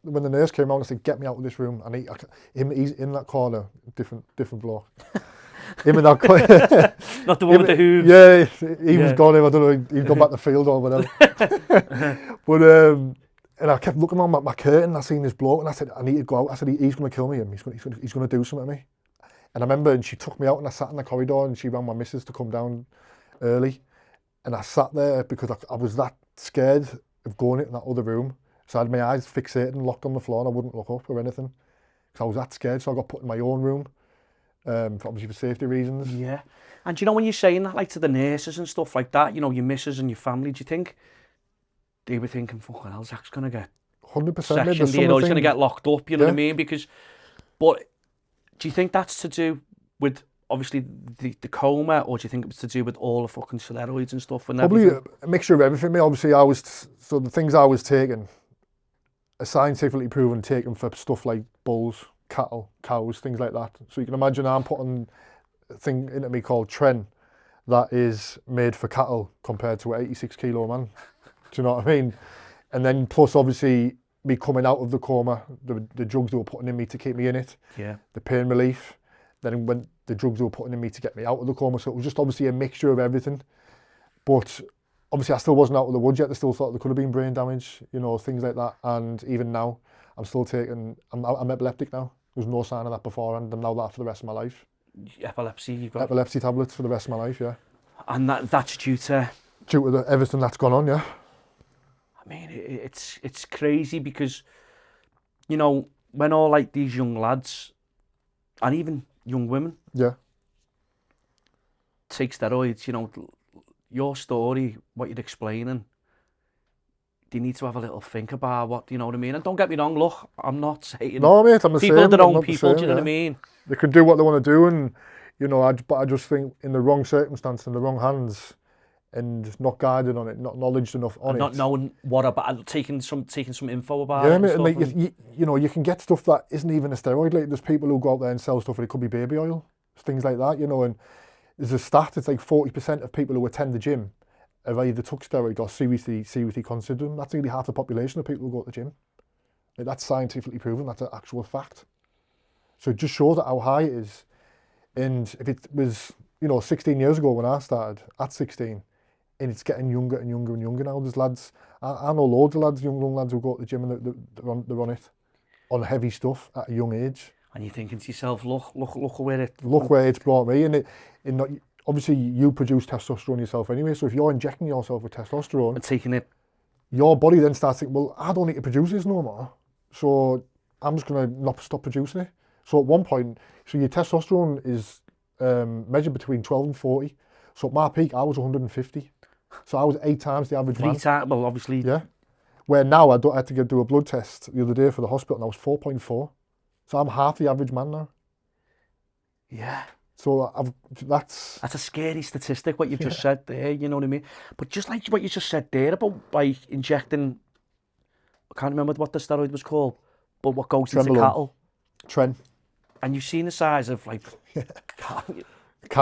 When the nurse came out, I said, "Get me out of this room." And he's in that corner, different bloke. Him in that corner. Not the one with the hooves. Yeah, he was gone. I don't know. He'd gone back to the field or whatever. But and I kept looking on my curtain. I seen this bloke, and I said, "I need to go out." I said, "He's going to kill me. He's going to do something to me." And I remember, and she took me out, and I sat in the corridor, and she rang my missus to come down early. And I sat there because I was that scared of going into that other room. So I had my eyes fixated and locked on the floor, and I wouldn't look up or anything. Because I was that scared, so I got put in my own room, obviously for safety reasons. Yeah. And you know, when you're saying that, like, to the nurses and stuff like that, you know, your missus and your family, do you think they were thinking, fucking hell, Zak's going to get 100%. sectioned, you know, he's going to get locked up, you know what I mean? Because, but do you think that's to do with, obviously, the coma, or do you think it was to do with all the fucking steroids and stuff? And probably everything? a mixture of everything. Obviously, so the things I was taking are scientifically proven taken for stuff like bulls, cattle, cows, things like that. So you can imagine I'm putting a thing into me called Tren that is made for cattle compared to an 86 kilo man. Do you know what I mean? And then plus, obviously, me coming out of the coma, the drugs they were putting in me to keep me in it, the pain relief, then when the drugs they were putting in me to get me out of the coma. So it was just obviously a mixture of everything. But obviously I still wasn't out of the woods yet. They still thought there could have been brain damage, you know, things like that. And even now, I'm still taking, I'm epileptic now. There was no sign of that beforehand. I'm now that for the rest of my life. Epilepsy, you've got? Epilepsy tablets for the rest of my life, yeah. And that's due to? Due to everything that's gone on, yeah. I mean, it's crazy because, you know, when all like these young lads, and even young women, take steroids, you know, your story, what you're explaining, they need to have a little think about what, you know what I mean? And don't get me wrong, look, I'm not saying... No, mate, I'm the same. People are their own people, do you know what I mean? They can do what they want to do, and, you know, but I just think in the wrong circumstance, in the wrong hands, and not guided on it, not knowledge enough on it. Not knowing what about, taking some info about it. Yeah, mate, like, you know, you can get stuff that isn't even a steroid. Like, there's people who go out there and sell stuff, and it could be baby oil, things like that, you know, and there's a stat, it's like 40% of people who attend the gym have either took steroids or seriously considered them. That's nearly half the population of people who go to the gym. Like, that's scientifically proven, that's an actual fact. So it just shows that how high it is. And if it was, you know, 16 years ago when I started, at 16, and it's getting younger and younger and younger now. There's lads, I know loads of lads, young lads who go to the gym and they're on it, on heavy stuff at a young age. And you're thinking to yourself, look where it... Look where it's brought me. And obviously you produce testosterone yourself anyway, so if you're injecting yourself with testosterone... And taking it... Your body then starts thinking, well, I don't need to produce this no more, so I'm just going to not stop producing it. So at one point, so your testosterone is measured between 12 and 40. So at my peak, I was 150. So I was 8 times the average man. 3 times, well, obviously... Yeah. Where now I had to do a blood test the other day for the hospital, and I was 4.4. So I'm half the average man now. Yeah. So that's a scary statistic, what you've just said there, you know what I mean? But just like what you just said there about by injecting, I can't remember what the steroid was called, but what goes into cattle. Tren. And you've seen the size of like cow.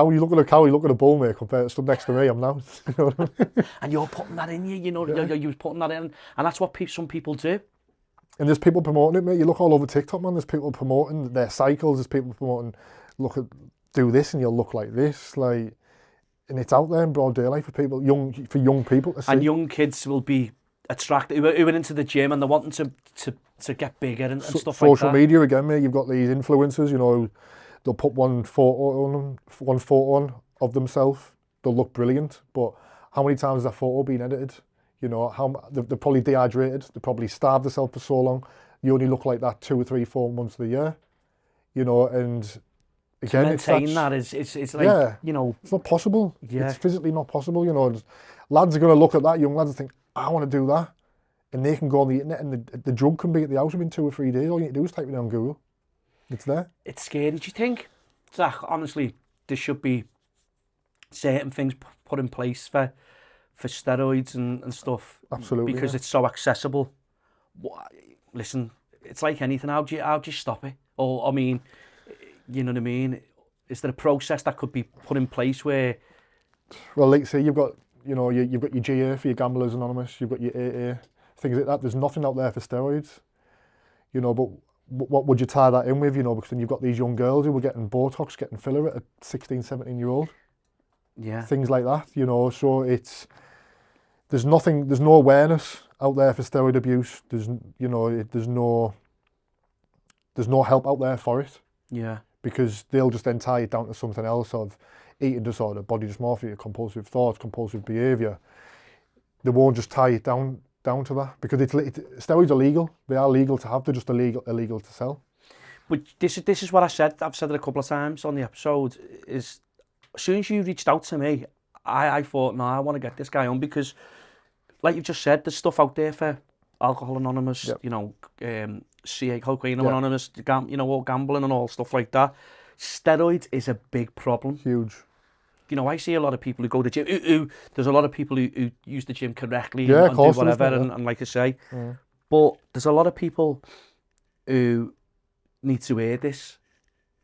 You look at a cow, you look at a bull, mate, compared to stood next to me, I'm now. You know what I mean? And you're putting that in you know, you was putting that in, and that's what some people do. And there's people promoting it, mate. You look all over TikTok, man, there's people promoting their cycles, there's people promoting, do this and you'll look like this, like, and it's out there in broad daylight for people, for young people to see. And young kids will be attracted, who are into the gym and they're wanting to get bigger and stuff like that. Social media again, mate, you've got these influencers, you know, they'll put one photo on of themselves, they'll look brilliant, but how many times has that photo been edited? You know, they're probably dehydrated, they probably starved themselves for so long, you only look like that 2 or 3, 4 months of the year, you know, and again, to maintain that it's like, you know, it's not possible. Yeah. It's physically not possible, you know. Lads are going to look at that, young lads, and think, I want to do that. And they can go on the internet, and the drug can be at the house within 2 or 3 days. All you need to do is type it in on Google. It's there. It's scary. Do you think, Zach, honestly, there should be certain things put in place for steroids and stuff? Absolutely. Because it's so accessible. Listen, it's like anything. How do you stop it? Or, I mean, you know what I mean? Is there a process that could be put in place where... Well, like say, you've got you know, you've got your GA for your Gamblers Anonymous, you've got your AA, things like that. There's nothing out there for steroids, you know, but what would you tie that in with, you know, because then you've got these young girls who were getting Botox, getting filler at a 16, 17-year-old. Yeah. Things like that, you know, so there's no awareness out there for steroid abuse. There's no help out there for it. Yeah. Because they'll just then tie it down to something else of eating disorder, body dysmorphia, compulsive thoughts, compulsive behaviour. They won't just tie it down to that because steroids are legal. They are legal to have. They're just illegal to sell. But this is what I said. I've said it a couple of times on the episode. Is as soon as you reached out to me, I thought, no, I want to get this guy on because, like you've just said, there's stuff out there for Alcohol Anonymous, Yep. you know, Cocaine Anonymous, all gambling and all stuff like that. Steroids is a big problem. Huge. You know, I see a lot of people who go to the gym. There's a lot of people who use the gym correctly Yeah, and do whatever, and like I say. Mm. But there's a lot of people who need to hear this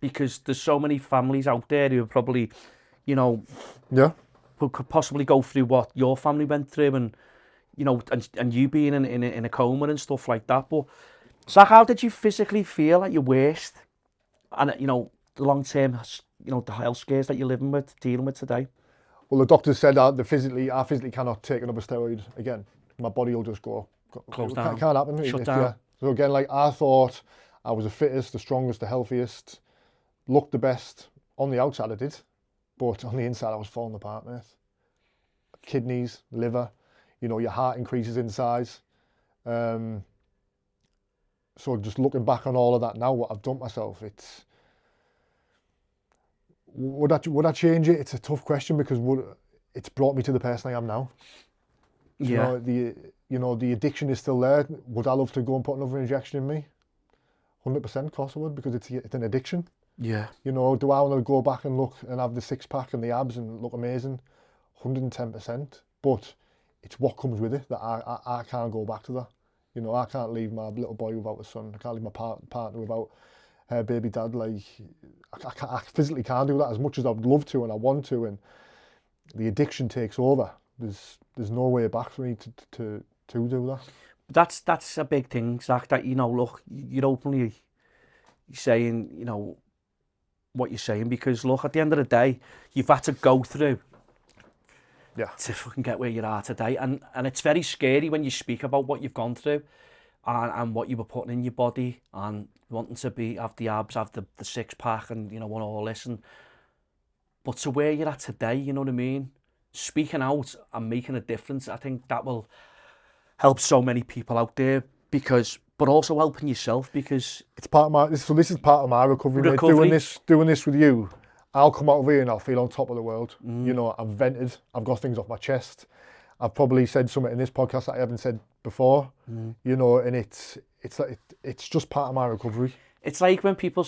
because there's so many families out there who are probably, you know, who could possibly go through what your family went through and, you know, and you being in a coma and stuff like that. But, Zak, how did you physically feel at your worst? And, you know, the long-term, you know, the health scares that you're dealing with today? Well, the doctors said that I physically cannot take another steroid again. My body will just go close down. It can't happen. Shut down. Yeah. So again, like I thought I was the fittest, the strongest, the healthiest, looked the best. On the outside I did, but on the inside I was falling apart, mate. Kidneys, liver, you know, your heart increases in size. So just looking back on all of that now, what I've done myself, would I change it? It's a tough question because it's brought me to the person I am now. Yeah. You know, the addiction is still there. Would I love to go and put another injection in me? 100%, of course I would, because it's an addiction. Yeah. You know, do I want to go back and look and have the six-pack and the abs and look amazing? 110%. But it's what comes with it that I can't go back to that. You know, I can't leave my little boy without a son. I can't leave my partner without her baby dad. Like, I physically can't do that as much as I'd love to and I want to. And the addiction takes over. There's no way back for me to do that. That's a big thing, Zak, that, you know, look, you're openly saying, you know, what you're saying, because look, at the end of the day, you've had to go through to fucking get where you are today, and it's very scary when you speak about what you've gone through and what you were putting in your body and wanting to have the abs, have the six-pack and, you know, want all this, but to where you're at today, you know what I mean? Speaking out and making a difference, I think that will help so many people out there, but also helping yourself, because it's part of my this is part of my recovery. Mate. Doing this with you, I'll come out of here and I'll feel on top of the world. You know, I've vented, I've got things off my chest. I've probably said something in this podcast that I haven't said before. You know, and it's just part of my recovery. It's like when people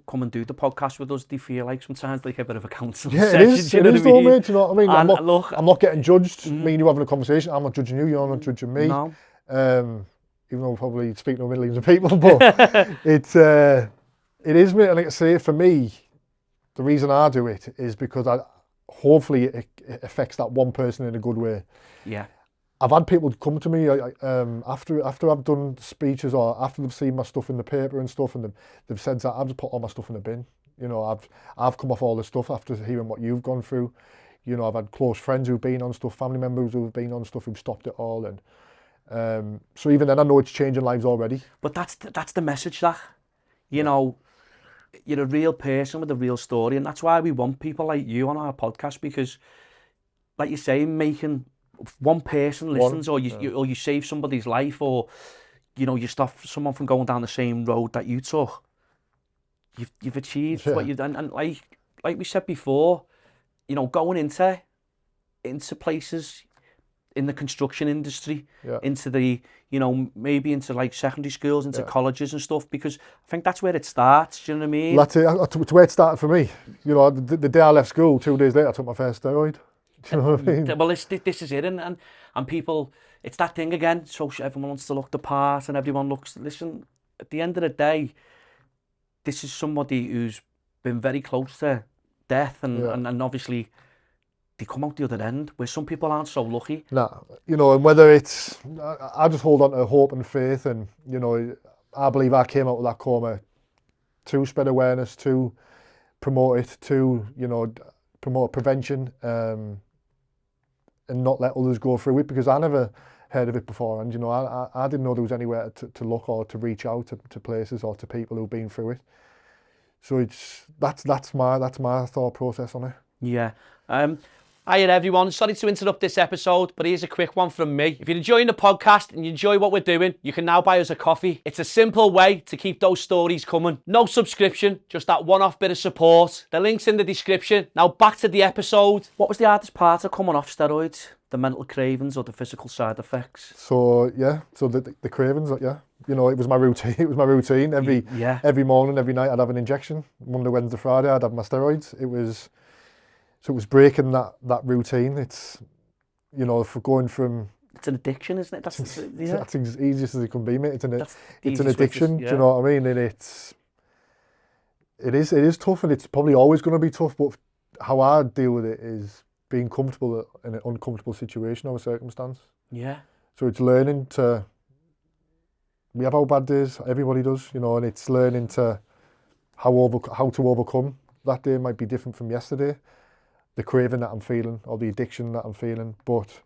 come and do the podcast with us, they feel like sometimes like a bit of a counselling session. It is though, mate. You know what I mean? And I'm not getting judged. Me and you having a conversation. I'm not judging you. You're not judging me. No. Even though we're probably speaking to millions of people, but it is, mate. And like I say, for me, the reason I do it is because hopefully it affects that one person in a good way. Yeah. I've had people come to me after I've done speeches or after they've seen my stuff in the paper and stuff, and they've said that I've just put all my stuff in the bin. You know, I've come off all this stuff after hearing what you've gone through. You know, I've had close friends who've been on stuff, family members who've been on stuff who've stopped it all, and so even then I know it's changing lives already. But that's the message, that, you know, you're a real person with a real story, and that's why we want people like you on our podcast, because, like you say, making one person listens, or you save somebody's life, or, you know, you stop someone from going down the same road that you took. You've achieved what you've done, and like we said before, you know, going into places in the construction industry, into the, you know, maybe into like secondary schools, into colleges and stuff, because I think that's where it starts. Do you know what I mean? That's it. It's where it started for me. You know, the day I left school, 2 days later, I took my first steroid. Do you know what I mean? Well, this is it, and people, it's that thing again. So everyone wants to look the part, and everyone looks. Listen, at the end of the day, this is somebody who's been very close to death, and obviously they come out the other end, where some people aren't so lucky. Nah, you know, and whether it's, I just hold on to hope and faith, and, you know, I believe I came out of that coma to spread awareness, to promote it, to, you know, promote prevention, and not let others go through it, because I never heard of it before, and, you know, I didn't know there was anywhere to look or to reach out to places or to people who've been through it. So that's my thought process on it. Yeah. Hiya everyone, sorry to interrupt this episode, but here's a quick one from me. If you're enjoying the podcast and you enjoy what we're doing, you can now buy us a coffee. It's a simple way to keep those stories coming. No subscription, just that one-off bit of support. The link's in the description. Now back to the episode. What was the hardest part of coming off steroids? The mental cravings or the physical side effects? So yeah, so the cravings, yeah. You know, it was my routine. It was my routine. Every morning, every night, I'd have an injection. Monday, Wednesday, Friday, I'd have my steroids. It was breaking that routine. It's, you know, for going from... It's an addiction, isn't it? That's as easiest as it can be, mate. It's an Yeah. addiction, do you know what I mean? And it is tough, and it's probably always going to be tough, but how I deal with it is being comfortable in an uncomfortable situation or a circumstance. Yeah. So it's learning to... We have our bad days, everybody does, you know, and it's learning to how to overcome. That day might be different from yesterday. The craving that I'm feeling or the addiction that I'm feeling, but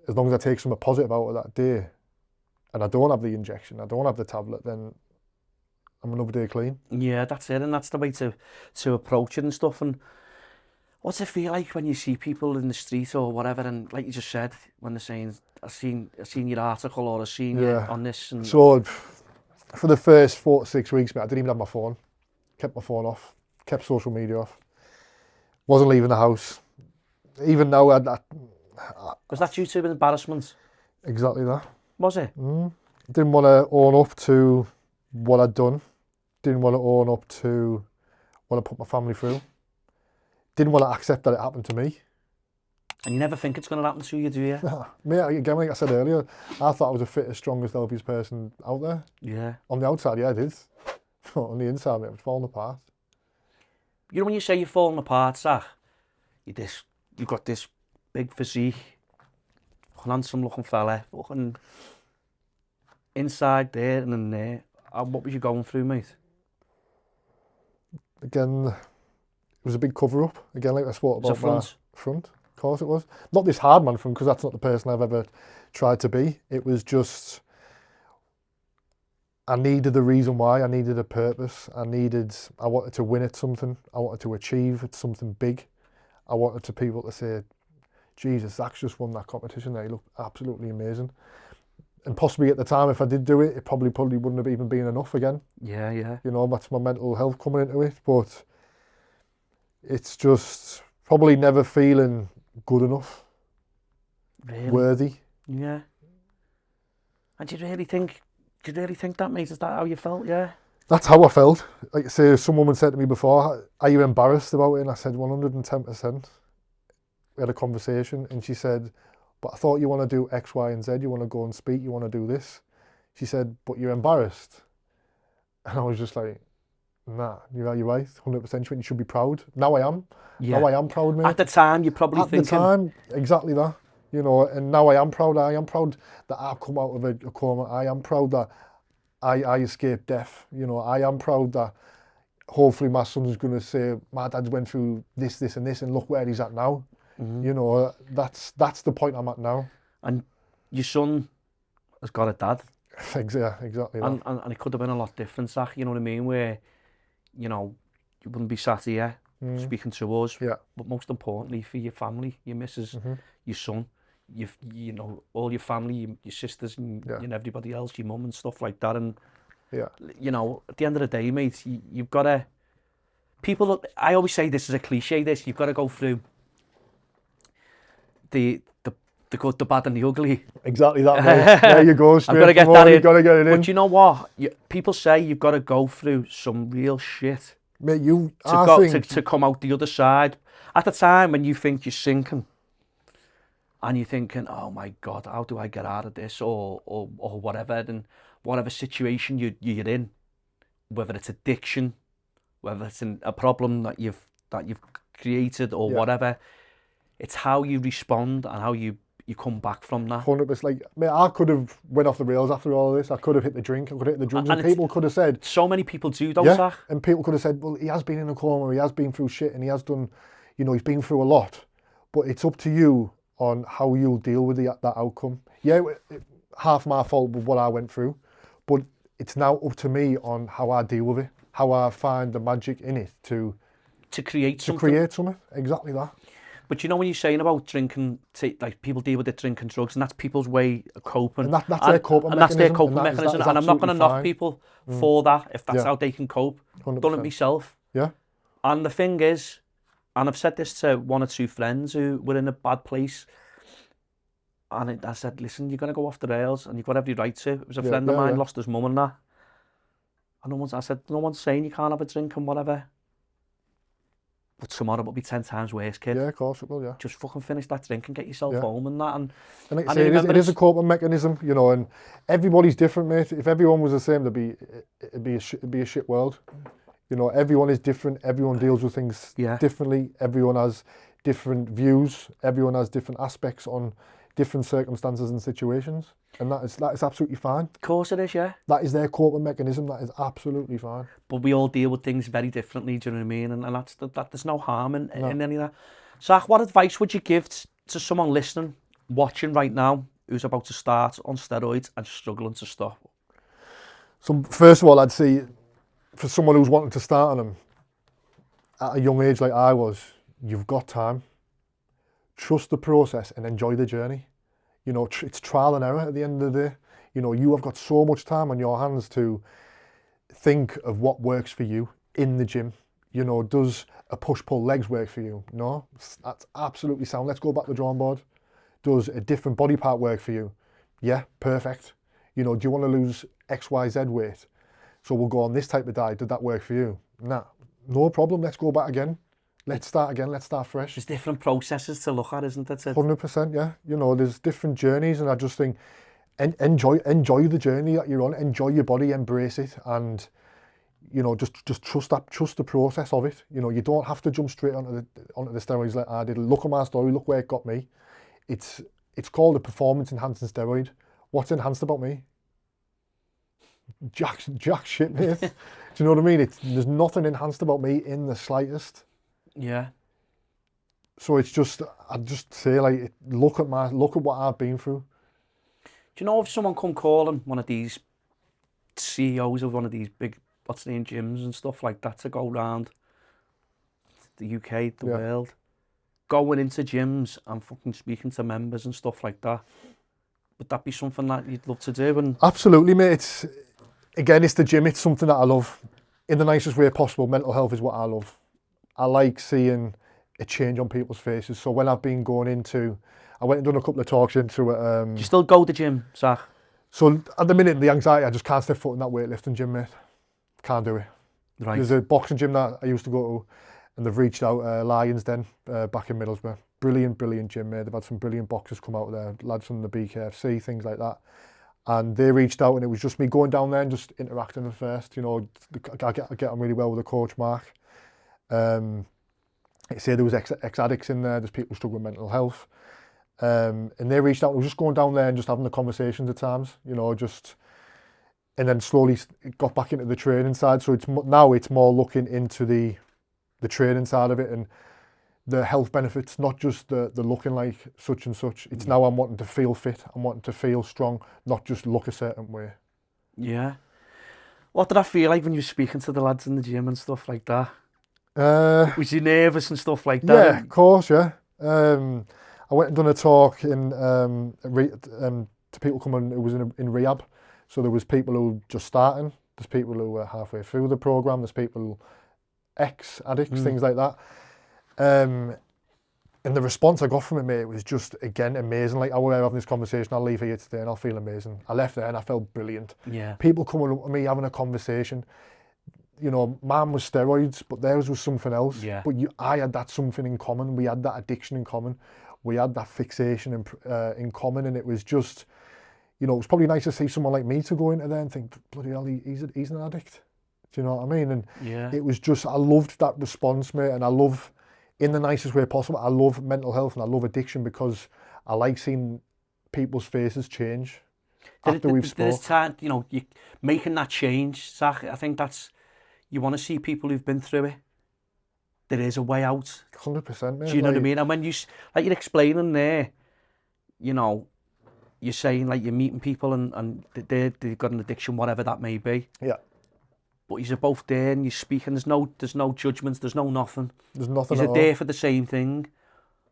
as long as I take something positive out of that day and I don't have the injection, I don't have the tablet, then I'm another day clean. Yeah, that's it, and that's the way to approach it and stuff. And what's it feel like when you see people in the street or whatever, and like you just said, when they're saying, I've seen your article or I've seen you on this. And so for the first 4 to 6 weeks, mate, I didn't even have my phone. Kept my phone off, kept social media off. Wasn't leaving the house. Even now, was that due to embarrassment? Exactly that. Was it? Didn't want to own up to what I'd done. Didn't want to own up to what I put my family through. Didn't want to accept that it happened to me. And you never think it's going to happen to you, do you? Mate, again, like I said earlier, I thought I was the fittest, strongest, healthiest person out there. Yeah. On the outside, yeah, I did. On the inside, mate, it was falling apart. You know when you say you're falling apart, Zach, you've got this big physique, handsome looking fella, fucking inside there and in there. What was you going through, mate? Again, it was a big cover-up. Again, like I spoke about my front. Of course it was. Not this hard man front, because that's not the person I've ever tried to be. It was just... I needed a reason why, I needed a purpose, I wanted to win at something, I wanted to achieve at something big. I wanted people to say, Jesus, Zach's just won that competition there, he looked absolutely amazing. And possibly at the time, if I did do it, it probably wouldn't have even been enough again. Yeah, yeah. You know, that's my mental health coming into it, but it's just probably never feeling good enough, really? Worthy. Yeah. And do you really think that, mate? Is that how you felt? Yeah. That's how I felt. Like I say, some woman said to me before, are you embarrassed about it? And I said 110%. We had a conversation and she said, but I thought you want to do X, Y, and Z. You want to go and speak. You want to do this. She said, but you're embarrassed. And I was just like, nah, you're right. 100%. You should be proud. Now I am. Yeah. Now I am proud, mate. At the time, you're probably thinking. At the time, exactly that. You know, and now I am proud. I am proud that I've come out of a coma. I am proud that I escaped death. You know, I am proud that hopefully my son's going to say, my dad's went through this, and this, and look where he's at now. Mm-hmm. You know, that's the point I'm at now. And your son has got a dad. Exactly. And it could have been a lot different, Zach, you know what I mean? Where, you know, you wouldn't be sat here speaking to us. Yeah. But most importantly, for your family, your missus, your son, you know, all your family, your sisters and everybody else, your mum and stuff like that. And, you know, at the end of the day, mate, you've got to... I always say this is a cliche, you've got to go through the good, the bad and the ugly. Exactly that, mate. There you go, straight. I've got to get that in. You've got to get it in. But you know what? People say you've got to go through some real shit mate, to come out the other side. At the time when you think you're sinking and you're thinking, oh my God, how do I get out of this or whatever, and whatever situation you're in, whether it's addiction, whether it's a problem that you've created or whatever, It's how you respond and how you come back from that. 100%. Like, mate, I could have went off the rails after all this. I could have hit the drink. I could have hit the drugs. And people could have said... So many people do, though, yeah, Zach. and people could have said, well, he has been in a coma, he has been through shit, and he has done, you know, he's been through a lot. But it's up to you on how you'll deal with that outcome. Yeah, half my fault with what I went through, but it's now up to me on how I deal with it, how I find the magic in it to create something. To create something, exactly that. But you know when you're saying about drinking, like people deal with it drinking drugs, and that's people's way of coping. And that's their coping mechanism. That's their coping mechanism. And I'm not going to knock fine. people for that if that's how they can cope. 100%. Done it myself. Yeah. And the thing is, and I've said this to one or two friends who were in a bad place, and I said, listen, you're going to go off the rails, and you've got every right to. It was a friend of mine, lost his mum and that. And I said, no one's saying you can't have a drink and whatever. But tomorrow will be 10 times worse, kid. Yeah, of course it will, yeah. Just fucking finish that drink and get yourself home and that. And like I say, it is a coping mechanism, you know, and everybody's different, mate. If everyone was the same, it'd be a shit world. You know, everyone is different. Everyone deals with things differently. Everyone has different views. Everyone has different aspects on different circumstances and situations. And that is absolutely fine. Of course it is, yeah. That is their coping mechanism. That is absolutely fine. But we all deal with things very differently, do you know what I mean? And that there's no harm in any of that. Zach, what advice would you give to someone listening, watching right now, who's about to start on steroids and struggling to stop? So first of all, I'd say for someone who's wanting to start on them at a young age like I was, you've got time. Trust the process and enjoy the journey. You know, it's trial and error at the end of the day. You know, you have got so much time on your hands to think of what works for you in the gym. You know, does a push-pull legs work for you? No, that's absolutely sound. Let's go back to the drawing board. Does a different body part work for you? Yeah, perfect. You know, do you want to lose XYZ weight? So we'll go on this type of diet. Did that work for you? Nah, no problem. Let's go back again. Let's start again. Let's start fresh. There's different processes to look at, isn't there? 100%, yeah. You know, there's different journeys, and I just think enjoy the journey that you're on. Enjoy your body, embrace it, and you know, just trust the process of it. You know, you don't have to jump straight onto the steroids like I did. Look at my story. Look where it got me. It's called a performance enhancing steroid. What's enhanced about me? Jack shit, mate. Do you know what I mean? There's nothing enhanced about me in the slightest. Yeah. So it's just, I'd just say, like, look at what I've been through. Do you know if someone come calling one of these CEOs of one of these big, what's the name, gyms and stuff like that to go around the UK, the world, going into gyms and fucking speaking to members and stuff like that, would that be something that you'd love to do? And absolutely, mate. It's the gym. It's something that I love in the nicest way possible. Mental health is what I love. I like seeing a change on people's faces. So when I've been going into, I went and done a couple of talks into it. Do you still go to the gym, Zach? So at the minute, the anxiety, I just can't step foot in that weightlifting gym, mate. Can't do it. Right. There's a boxing gym that I used to go to, and they've reached out, Lions Den, back in Middlesbrough. Brilliant gym, mate. They've had some brilliant boxers come out there, lads from the BKFC, things like that. And they reached out, and it was just me going down there and just interacting at first. You know, I get on really well with the coach, Mark. They say there was ex-addicts in there, there's people struggling with mental health. And they reached out, and we were just going down there and just having the conversations at times, you know, and then slowly got back into the training side. So now it's more looking into the training side of it and the health benefits, not just the looking like such and such. It's now I'm wanting to feel fit, I'm wanting to feel strong, not just look a certain way. Yeah. What did I feel like when you were speaking to the lads in the gym and stuff like that? Was you nervous and stuff like that? Yeah, of course, yeah. I went and done a talk to people coming who was in rehab. So there was people who were just starting, there's people who were halfway through the program, there's people ex-addicts, things like that. And the response I got from it, mate, was just, again, amazing. Like, we're having this conversation, I'll leave here today and I'll feel amazing. I left there and I felt brilliant. Yeah. People coming up to me, having a conversation. You know, mine was steroids, but theirs was something else. Yeah. But I had that something in common. We had that addiction in common. We had that fixation in common. And it was just, you know, it was probably nice to see someone like me to go into there and think, bloody hell, he's an addict. Do you know what I mean? And it was just, I loved that response, mate. And I love in the nicest way possible. I love mental health and I love addiction because I like seeing people's faces change after we've spoken. There's time, you know, you making that change, Zach. I think that's, you want to see people who've been through it. There is a way out. 100%, mate. Do you know what I mean? And when you, like you're explaining there, you know, you're saying like you're meeting people and they've got an addiction, whatever that may be. Yeah. But you're both there and you're speaking. There's no judgments. There's no nothing. There's nothing You're at all. there for the same thing.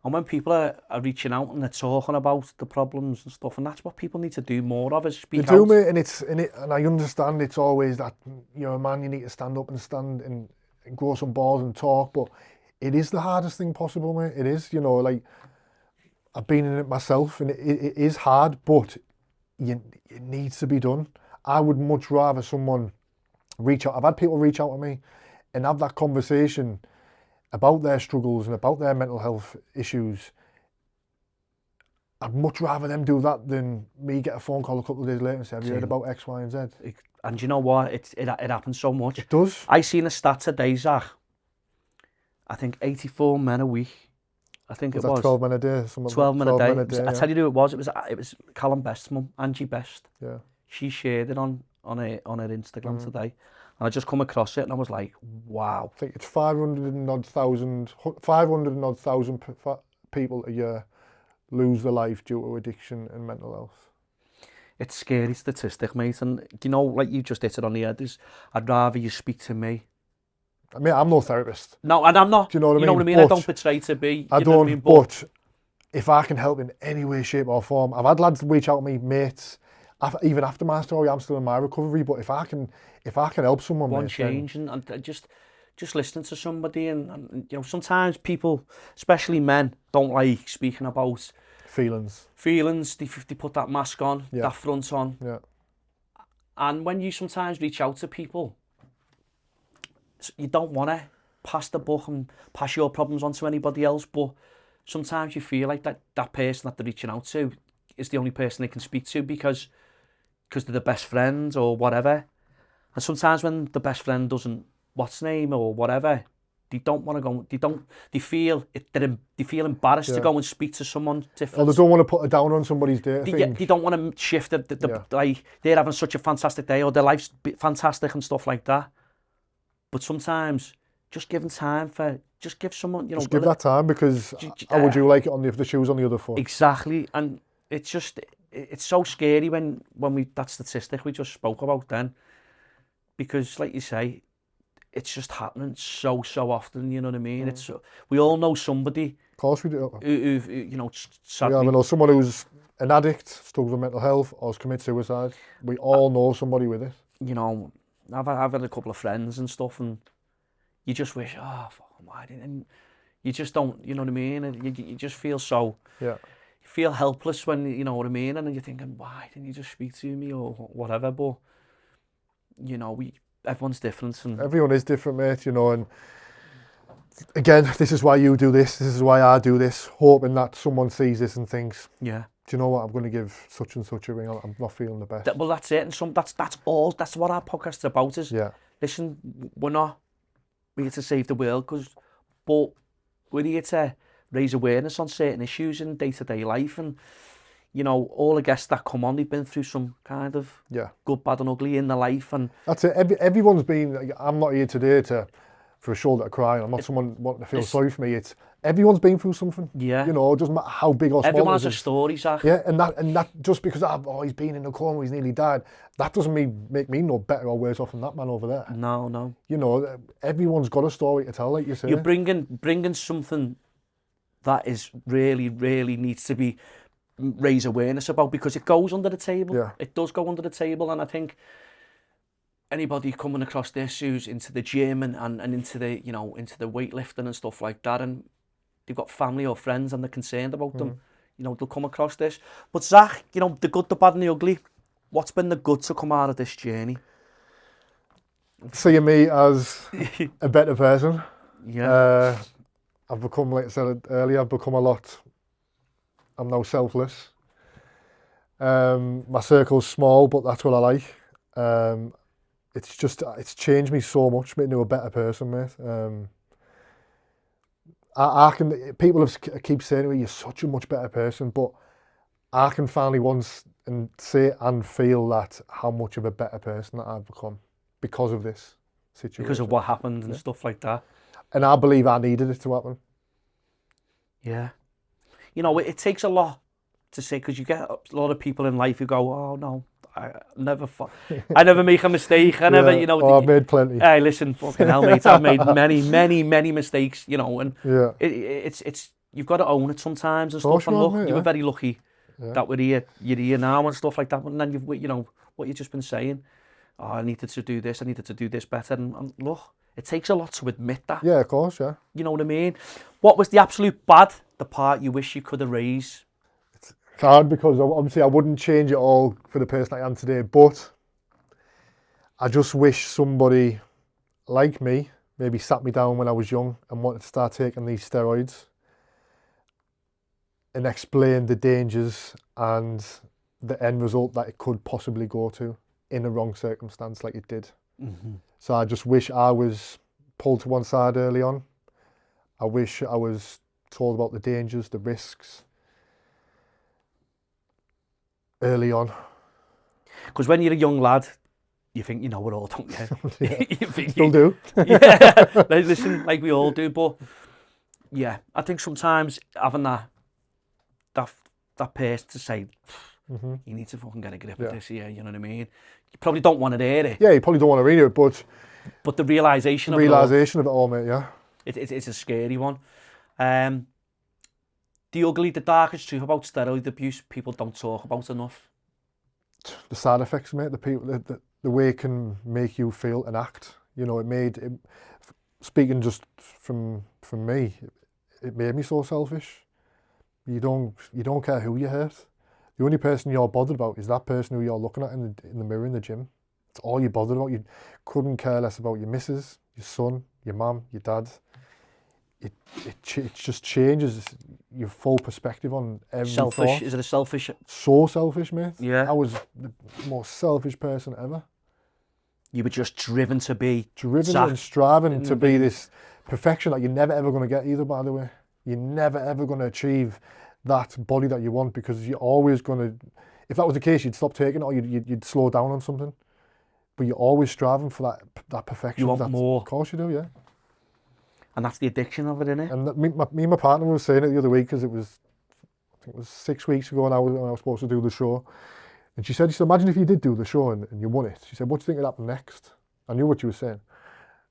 And when people are reaching out and they're talking about the problems and stuff, and that's what people need to do more of, is speak out. They do, mate, and I understand it's always that, you're a man, you need to stand up and grow some balls and talk, but it is the hardest thing possible, mate. It is, you know, like, I've been in it myself, and it is hard, but it needs to be done. I would much rather someone reach out. I've had people reach out to me and have that conversation about their struggles and about their mental health issues. I'd much rather them do that than me get a phone call a couple of days later and say, have you heard about X, Y, and Z? And you know what? It happens so much. It does. I seen a stat today, Zach. I think 84 men a week. I think it was 12 men a day. 12 men a day. I yeah. tell you who it was. It was Callum Best's mum, Angie Best. Yeah. She shared it on her Instagram today, and I just come across it and I was like, wow. I think it's 500 and odd thousand people a year lose their life due to addiction and mental health. It's a scary statistic, mate. And you know, like you just hit it on the head, I'd rather you speak to me. I mean, I'm no therapist. No, and I'm not. Do you know what I mean? You know what I mean? But I don't portray to be. I know don't, what I mean? but if I can help in any way, shape or form, I've had lads reach out to me, mates, even after my story, I'm still in my recovery, but if I can help someone, one mate, change and just listening to somebody, and you know, sometimes people, especially men, don't like speaking about feelings. They put that mask on, Yeah. that front on. Yeah. And when you sometimes reach out to people, you don't want to pass the buck and pass your problems on to anybody else, but sometimes you feel like that person that they're reaching out to is the only person they can speak to because they're the best friend or whatever. And sometimes when the best friend doesn't, what's name or whatever, they don't want to go. They feel embarrassed to go and speak to someone different. Or they don't want to put a down on somebody's day. They don't want to shift like they're having such a fantastic day or their life's fantastic and stuff like that. But sometimes just giving time just give someone, you know, just give that time, because how would you like it on the shoes on the other foot? Exactly. And it's so scary when that statistic we just spoke about then, because like you say, it's just happening so often, you know what I mean? It's we all know somebody. Of course we do. Who you know, sadly. Yeah, we know someone who's an addict, struggles with mental health, or has committed suicide. We all know somebody with it. You know, I've had a couple of friends and stuff, and you just wish, oh, why didn't? And you just don't, you know what I mean? And you just feel so. Yeah. You feel helpless when, you know what I mean, and then you're thinking, why didn't you just speak to me or whatever? But you know, everyone's different, and everyone is different, mate. You know, and again, this is why you do this. This is why I do this, hoping that someone sees this and thinks, yeah, do you know what? I'm going to give such and such a ring. I'm not feeling the best. Well, that's it, and that's all. That's what our podcast is about. Is listen, we're here to save the world, but we're here to raise awareness on certain issues in day-to-day life, and you know, all the guests that come on, they've been through some kind of good, bad and ugly in their life, and that's it. Everyone's been. I'm not here today for a shoulder to cry. I'm not someone wanting to feel sorry for me. It's everyone's been through something. Yeah. You know, it doesn't matter how big or small. Everyone has a story, Zach. Yeah, and that just because he's been in a coma, he's nearly died, that doesn't make me no better or worse off than that man over there. No. You know, everyone's got a story to tell, like you say. You're bringing something that is really, really needs to be raise awareness about, because it goes under the table. Yeah. It does go under the table, and I think anybody coming across this who's into the gym and into the, you know, into the weightlifting and stuff like that, and they've got family or friends and they're concerned about them, you know, they'll come across this. But Zach, you know, the good, the bad and the ugly, what's been the good to come out of this journey? Seeing me as a better person. Yeah. I've become, like I said earlier, I'm now selfless. My circle's small, but that's what I like. It's changed me so much, made me a better person, mate. I can, people keep saying to me, you're such a much better person, but I can finally once and say and feel that how much of a better person that I've become because of this situation. Because of what happened and stuff like that. And I believe I needed it to happen. Yeah. You know, it takes a lot to say, because you get a lot of people in life who go, oh no, I never make a mistake. I never, you know. Oh, I've made plenty. Hey, listen, fucking hell, mate. I've made many mistakes, you know, and Yeah. it's you've got to own it sometimes and Course stuff. And you have, look, mate, you were yeah. very lucky that you're here now and stuff like that. And then you've, you know, what you've just been saying. Oh, I needed to do this better. And look, it takes a lot to admit that. Yeah, of course, yeah. You know what I mean? What was the absolute bad? The part you wish you could erase? It's hard because obviously I wouldn't change it all for the person I am today, but I just wish somebody like me maybe sat me down when I was young and wanted to start taking these steroids and explain the dangers and the end result that it could possibly go to in a wrong circumstance like it did. Mm-hmm. So I just wish I was pulled to one side early on. I wish I was told about the dangers, the risks early on. Because when you're a young lad, you think you know it all, don't you? Yeah. You think Still do. Yeah, listen, like we all do. But yeah, I think sometimes having that person to say, you need to fucking get a grip of this here, you know what I mean? You probably don't want to hear it. Yeah, you probably don't want to read it, but the realisation of it all, mate, yeah. It's a scary one. The darkest truth about steroid abuse, people don't talk about enough. The side effects, mate, the way it can make you feel and act. You know, speaking just from me, it made me so selfish. You don't care who you hurt. The only person you're bothered about is that person who you're looking at in the mirror in the gym. It's all you're bothered about. You couldn't care less about your missus, your son, your mum, your dad. It just changes your full perspective on every Selfish? thought. Is it a selfish? So selfish, mate. Yeah. I was the most selfish person ever. You were just driven to be... and striving to be this perfection that you're never ever going to get either, by the way. You're never ever going to achieve that body that you want because you're always going to... If that was the case, you'd stop taking it or you'd slow down on something. But you're always striving for that perfection. You want more. Of course you do, yeah. And that's the addiction of it, innit? And me and my partner were saying it the other week because I think it was 6 weeks ago and I was supposed to do the show. And she said, imagine if you did do the show and you won it. She said, what do you think would happen next? I knew what she was saying.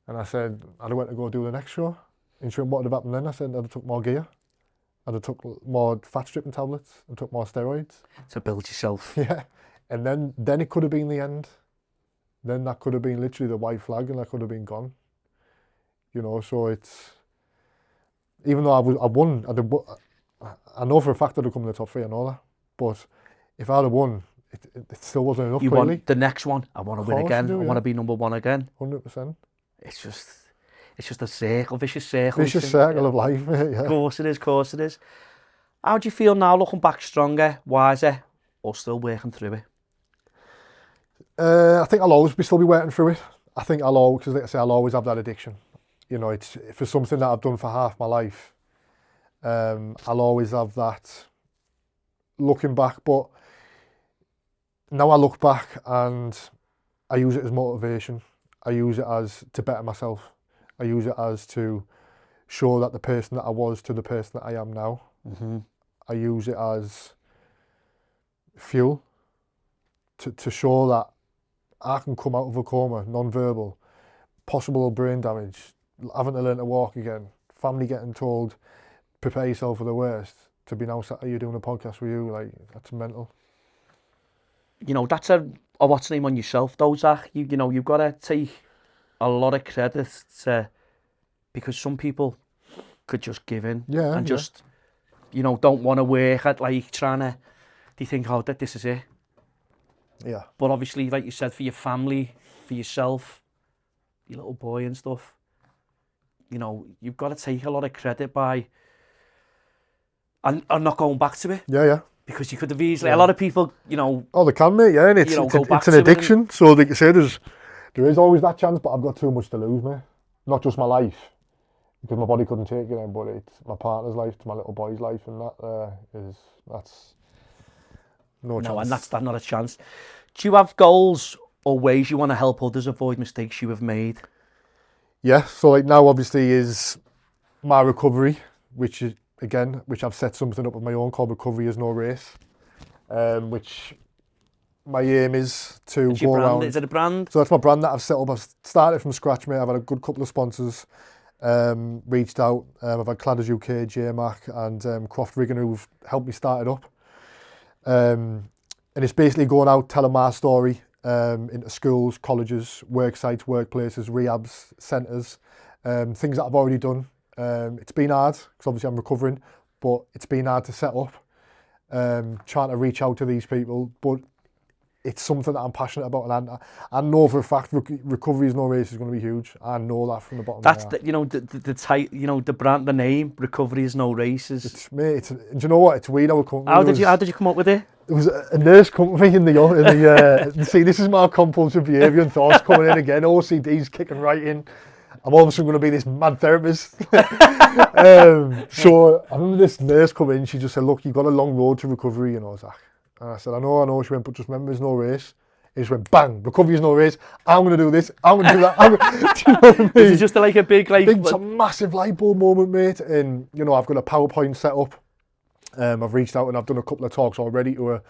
And I said, I'd have went to go do the next show. And she went, what would have happened then? I said, I'd have took more gear. I'd have took more fat stripping tablets and took more steroids. To build yourself. Yeah. And then it could have been the end. Then that could have been literally the white flag and I could have been gone. You know, so it's... Even though I won, I know for a fact I'd have come in the top 3, I know that. But if I'd have won, it still wasn't enough, You really. want the next one. I want to win again. I want to be number 1 again. 100%. It's just a circle, vicious circle. Vicious circle of life, mate, yeah. Of course it is. How do you feel now, looking back, stronger, wiser, or still working through it? I think I'll always still be working through it. I think because like I say, I'll always have that addiction. You know, it's for something that I've done for half my life. I'll always have that looking back, but now I look back and I use it as motivation. I use it as to better myself. I use it as to show that the person that I was to the person that I am now. Mm-hmm. I use it as fuel to show that I can come out of a coma, non-verbal, possible brain damage, having to learn to walk again, family getting told, prepare yourself for the worst, to be now sat here doing a podcast with you, like, that's mental. You know, that's a what's name on yourself though, Zach. You know, you've got to take a lot of credit to, because some people could just give in and just, you know, don't want to work at like they think, oh, this is it. Yeah. But obviously, like you said, for your family, for yourself, your little boy and stuff, you know, you've got to take a lot of credit by and not going back to it. Yeah. Because you could have easily, a lot of people, you know... Oh, they can, mate, yeah, and it's an addiction. So, like you say, there is always that chance, but I've got too much to lose, mate. Not just my life, because my body couldn't take it then, but it's my partner's life, it's my little boy's life, and that's no chance. No, and that's not a chance. Do you have goals or ways you want to help others avoid mistakes you have made? Yeah, so like now obviously is my recovery, which I've set something up of my own called Recovery is No Race, which my aim is to Is your go brand, around. is it a brand? So that's my brand that I've set up. I've started from scratch, mate. I've had a good couple of sponsors reached out. I've had Cladders UK, JMac and Croft Rigging who've helped me start it up. And it's basically going out, telling my story into schools, colleges, work sites, workplaces, rehabs, centres, things that I've already done. It's been hard, because obviously I'm recovering, but it's been hard to set up, trying to reach out to these people, but it's something that I'm passionate about, and I know for a fact Recovery is No Race is going to be huge. I know that from the bottom That's of my heart. the, you know, the type, you know, the brand, the name, Recovery is No Races. Do you know what? It's weird how it comes. How did you come up with it? It was a nurse company in the see, this is my compulsive behaviour and thoughts coming in again. OCD's kicking right in. I'm all of a sudden going to be this mad therapist. So I remember this nurse come in, she just said, look, you've got a long road to recovery, you know, Zach. And I said, I know. She went, but just remember, there's no race. It just went, bang, recovery is no race. I'm going to do this. I'm going to do that. Do you know what I mean? Is it just like a big, like... It's a massive light bulb moment, mate. And, you know, I've got a PowerPoint set up. I've reached out and I've done a couple of talks already to a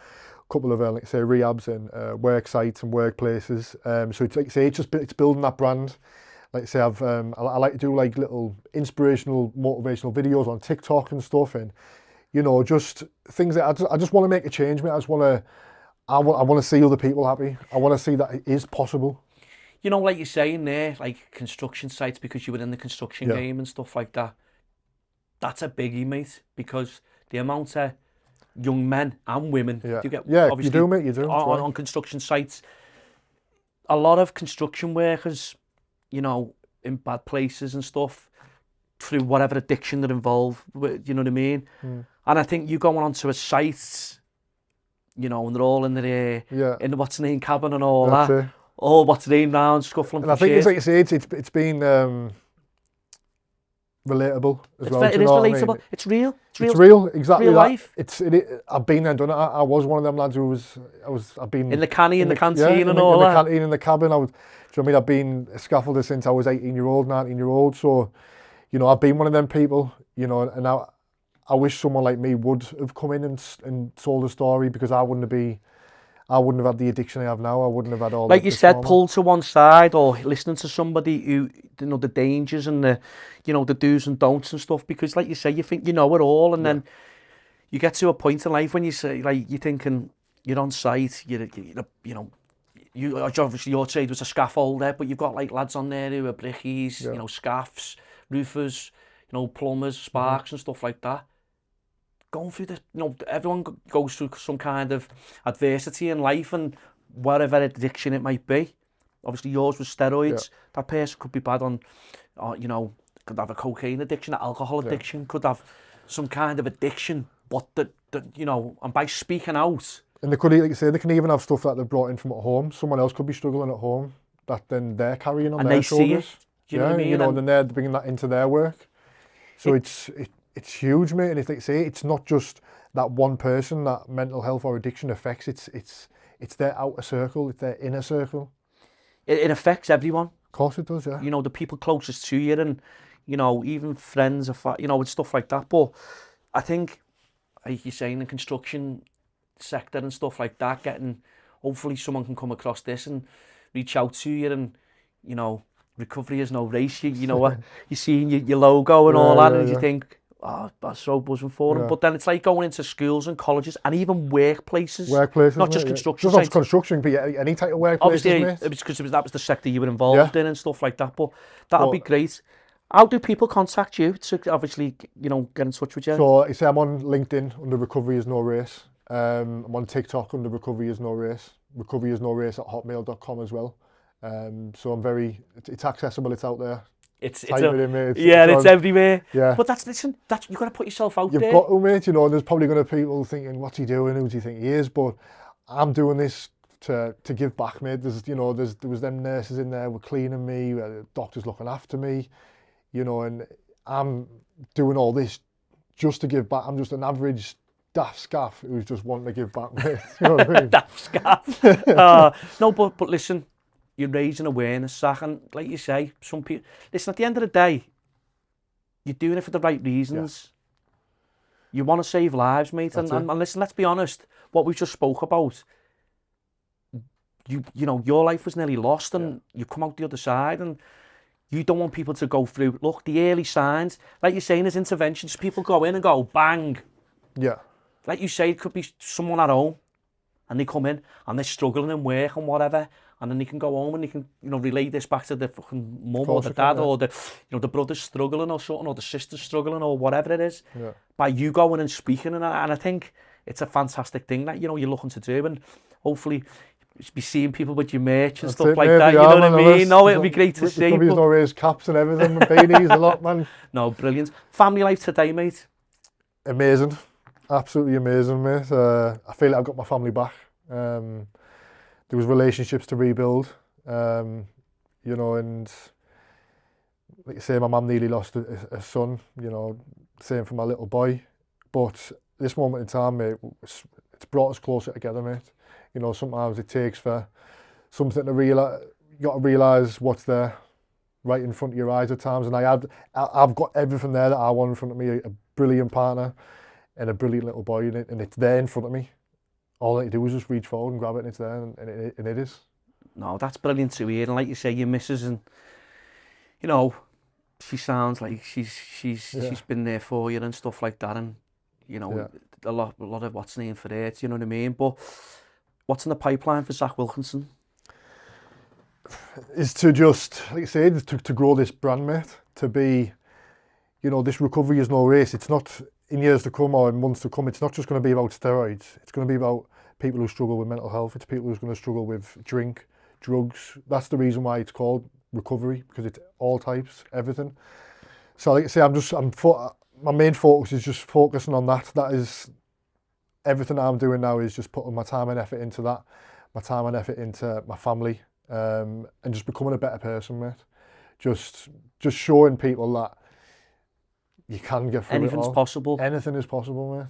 couple of, like say, rehabs and work sites and workplaces. So it's like, say, it's building that brand. Like I say, I like to do like little inspirational, motivational videos on TikTok and stuff, and you know, just things that I just want to make a change, mate. I want to see other people happy. I want to see that it is possible. You know, like you're saying there, like construction sites, because you were in the construction game and stuff like that. That's a biggie, mate, because the amount of young men and women you get, obviously, you do, mate, you do. On construction sites. A lot of construction workers, you know, in bad places and stuff, through whatever addiction they're involved with, you know what I mean? And I think you going onto a site, you know, and they're all in their in the what's name cabin and all That's that. it. All what's name round, scuffling And for I think shit. it's like you say, it's been relatable as well. It is relatable. It's real. It's real, exactly. Real life. I've been there and done it. I was one of them lads who I've been in the canny, in the canteen and all in that. the canteen, in the cabin. Do you know what I mean? I've been a scaffolder since I was 18-year-old, 19-year-old. So, you know, I've been one of them people, you know, and I wish someone like me would have come in and told a story, because I wouldn't have had the addiction I have now. I wouldn't have had all. Like you said, trauma. pulled to one side, or listening to somebody who, you know, the dangers and the, you know, the do's and don'ts and stuff. Because, like you say, you think you know it all, and then you get to a point in life when you say, like, you're thinking you're on site, you know, you obviously your trade was a scaffolder, but you've got like lads on there who are brickies, you know, scaffs, roofers, you know, plumbers, sparks and stuff like that. Going through the, you know, everyone goes through some kind of adversity in life, and whatever addiction it might be. Obviously yours was steroids. That person could be bad on, you know, could have a cocaine addiction, an alcohol addiction, could have some kind of addiction, but the you know, and by speaking out. And they could, like you say, they can even have stuff that they've brought in from at home. Someone else could be struggling at home that then they're carrying on their shoulders. And they see it. Do you know what I mean? You know, and then they're bringing that into their work. So it's huge, mate. And if they say it's not just that one person that mental health or addiction affects, it's their outer circle, it's their inner circle. It affects everyone. Of course it does, yeah. You know, the people closest to you, and, you know, even friends, you know, and stuff like that. But I think, like you're saying, the construction sector and stuff like that, hopefully someone can come across this and reach out to you, and, you know, recovery is no race. You know what, you're seeing your logo and all that, and you think, oh, that's so buzzing for them. But then it's like going into schools and colleges and even workplaces. Not just construction. Just not construction, but any type of workplaces, obviously, mate. It was because that was the sector you were involved in and stuff like that. But that'll be great. How do people contact you to obviously, you know, get in touch with you? So I say I'm on LinkedIn under Recovery is No Race. I'm on TikTok under Recovery is No Race. Recovery is No Race at hotmail.com as well. So it's accessible, it's out there. It's everywhere. Yeah. But that's you've got to put yourself out there. You've got to, mate. You know, there's probably going to be people thinking, what's he doing? Who does he think he is? But I'm doing this to give back, mate. There was them nurses in there were cleaning me, doctors looking after me, you know, and I'm doing all this just to give back. I'm just an average daft scaff who's just wanting to give back, mate. You know what I mean? Daft scaff. No, but listen, you're raising awareness, Zach, and like you say, some people... Listen, at the end of the day, you're doing it for the right reasons. You want to save lives, mate, and listen, let's be honest, what we just spoke about, you know, your life was nearly lost, and you come out the other side, and you don't want people to go through, look, the early signs, like you're saying, there's interventions, people go in and go, bang. Yeah. Like you say, it could be someone at home, and they come in, and they're struggling in work and whatever, and then they can go home and they can, you know, relay this back to the fucking mum or the dad, or the, you know, the brother's struggling or something, or the sister's struggling, or whatever it is. Yeah. By you going and speaking, and I think it's a fantastic thing that, you know, you're looking to do, and hopefully be seeing people with your merch and stuff like that, you know what I mean? No, it'll be great to see. There's no raised caps and everything, and beanies, a lot, man. No, brilliant. Family life today, mate? Amazing. Absolutely amazing, mate. I feel like I've got my family back. There was relationships to rebuild, you know, and like you say, my mum nearly lost a son, you know, same for my little boy. But this moment in time, mate, it's brought us closer together, mate. You know, sometimes it takes for something to realise, you got to realise what's there right in front of your eyes at times. And I've got everything there that I want in front of me, a brilliant partner and a brilliant little boy, and it's there in front of me. All I need to do is just reach forward and grab it, and it's there, and it is. No, that's brilliant to hear. And like you say, your missus, and you know, she sounds like she's been there for you and stuff like that, and you know, a lot of what's named for it. You know what I mean? But what's in the pipeline for Zak Wilkinson? Is to just, like you say, to grow this brand, mate. To be, you know, this recovery is no race. It's not. In years to come or in months to come, it's not just going to be about steroids. It's going to be about people who struggle with mental health. It's people who's going to struggle with drink, drugs. That's the reason why it's called recovery, because it's all types, everything. So like I say, my main focus is just focusing on that. That is everything I'm doing now, is just putting my time and effort into that, my time and effort into my family, and just becoming a better person, mate. Just showing people that you can get through Anything's it all. possible. Anything is possible, mate.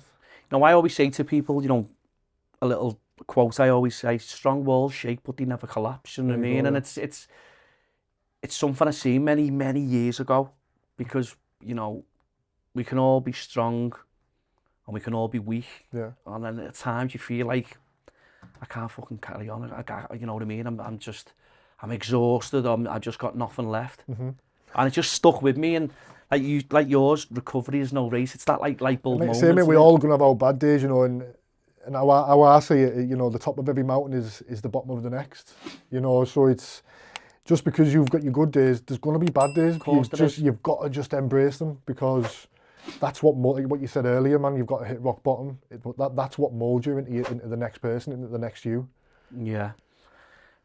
Now, I always say to people, you know, a little quote I always say, strong walls shake, but they never collapse, you know what I mean? And it's something I seen many years ago, because, you know, we can all be strong and we can all be weak. Yeah. And then at times you feel like, I can't fucking carry on. You know what I mean? I'm exhausted. I've just got nothing left. Mm-hmm. And it just stuck with me. And like yours, recovery is no race. It's that like light bulb moment. Same way, we all gonna have our bad days, you know, and how I say it, you know, the top of every mountain is the bottom of the next, you know. So it's just because you've got your good days, there's gonna be bad days. You've got to just embrace them, because that's what you said earlier, man. You've got to hit rock bottom. That's what molds you into the next person, into the next you. Yeah.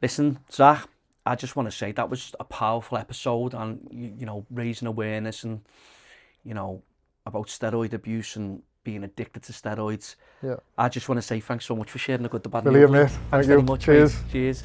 Listen, Zak, I just want to say that was a powerful episode, and you know, raising awareness and, you know, about steroid abuse and being addicted to steroids. Yeah. I just want to say thanks so much for sharing the good, the bad, Brilliant, and the ugly. mate. Thanks Thank very you. much. Cheers. Mate. Cheers.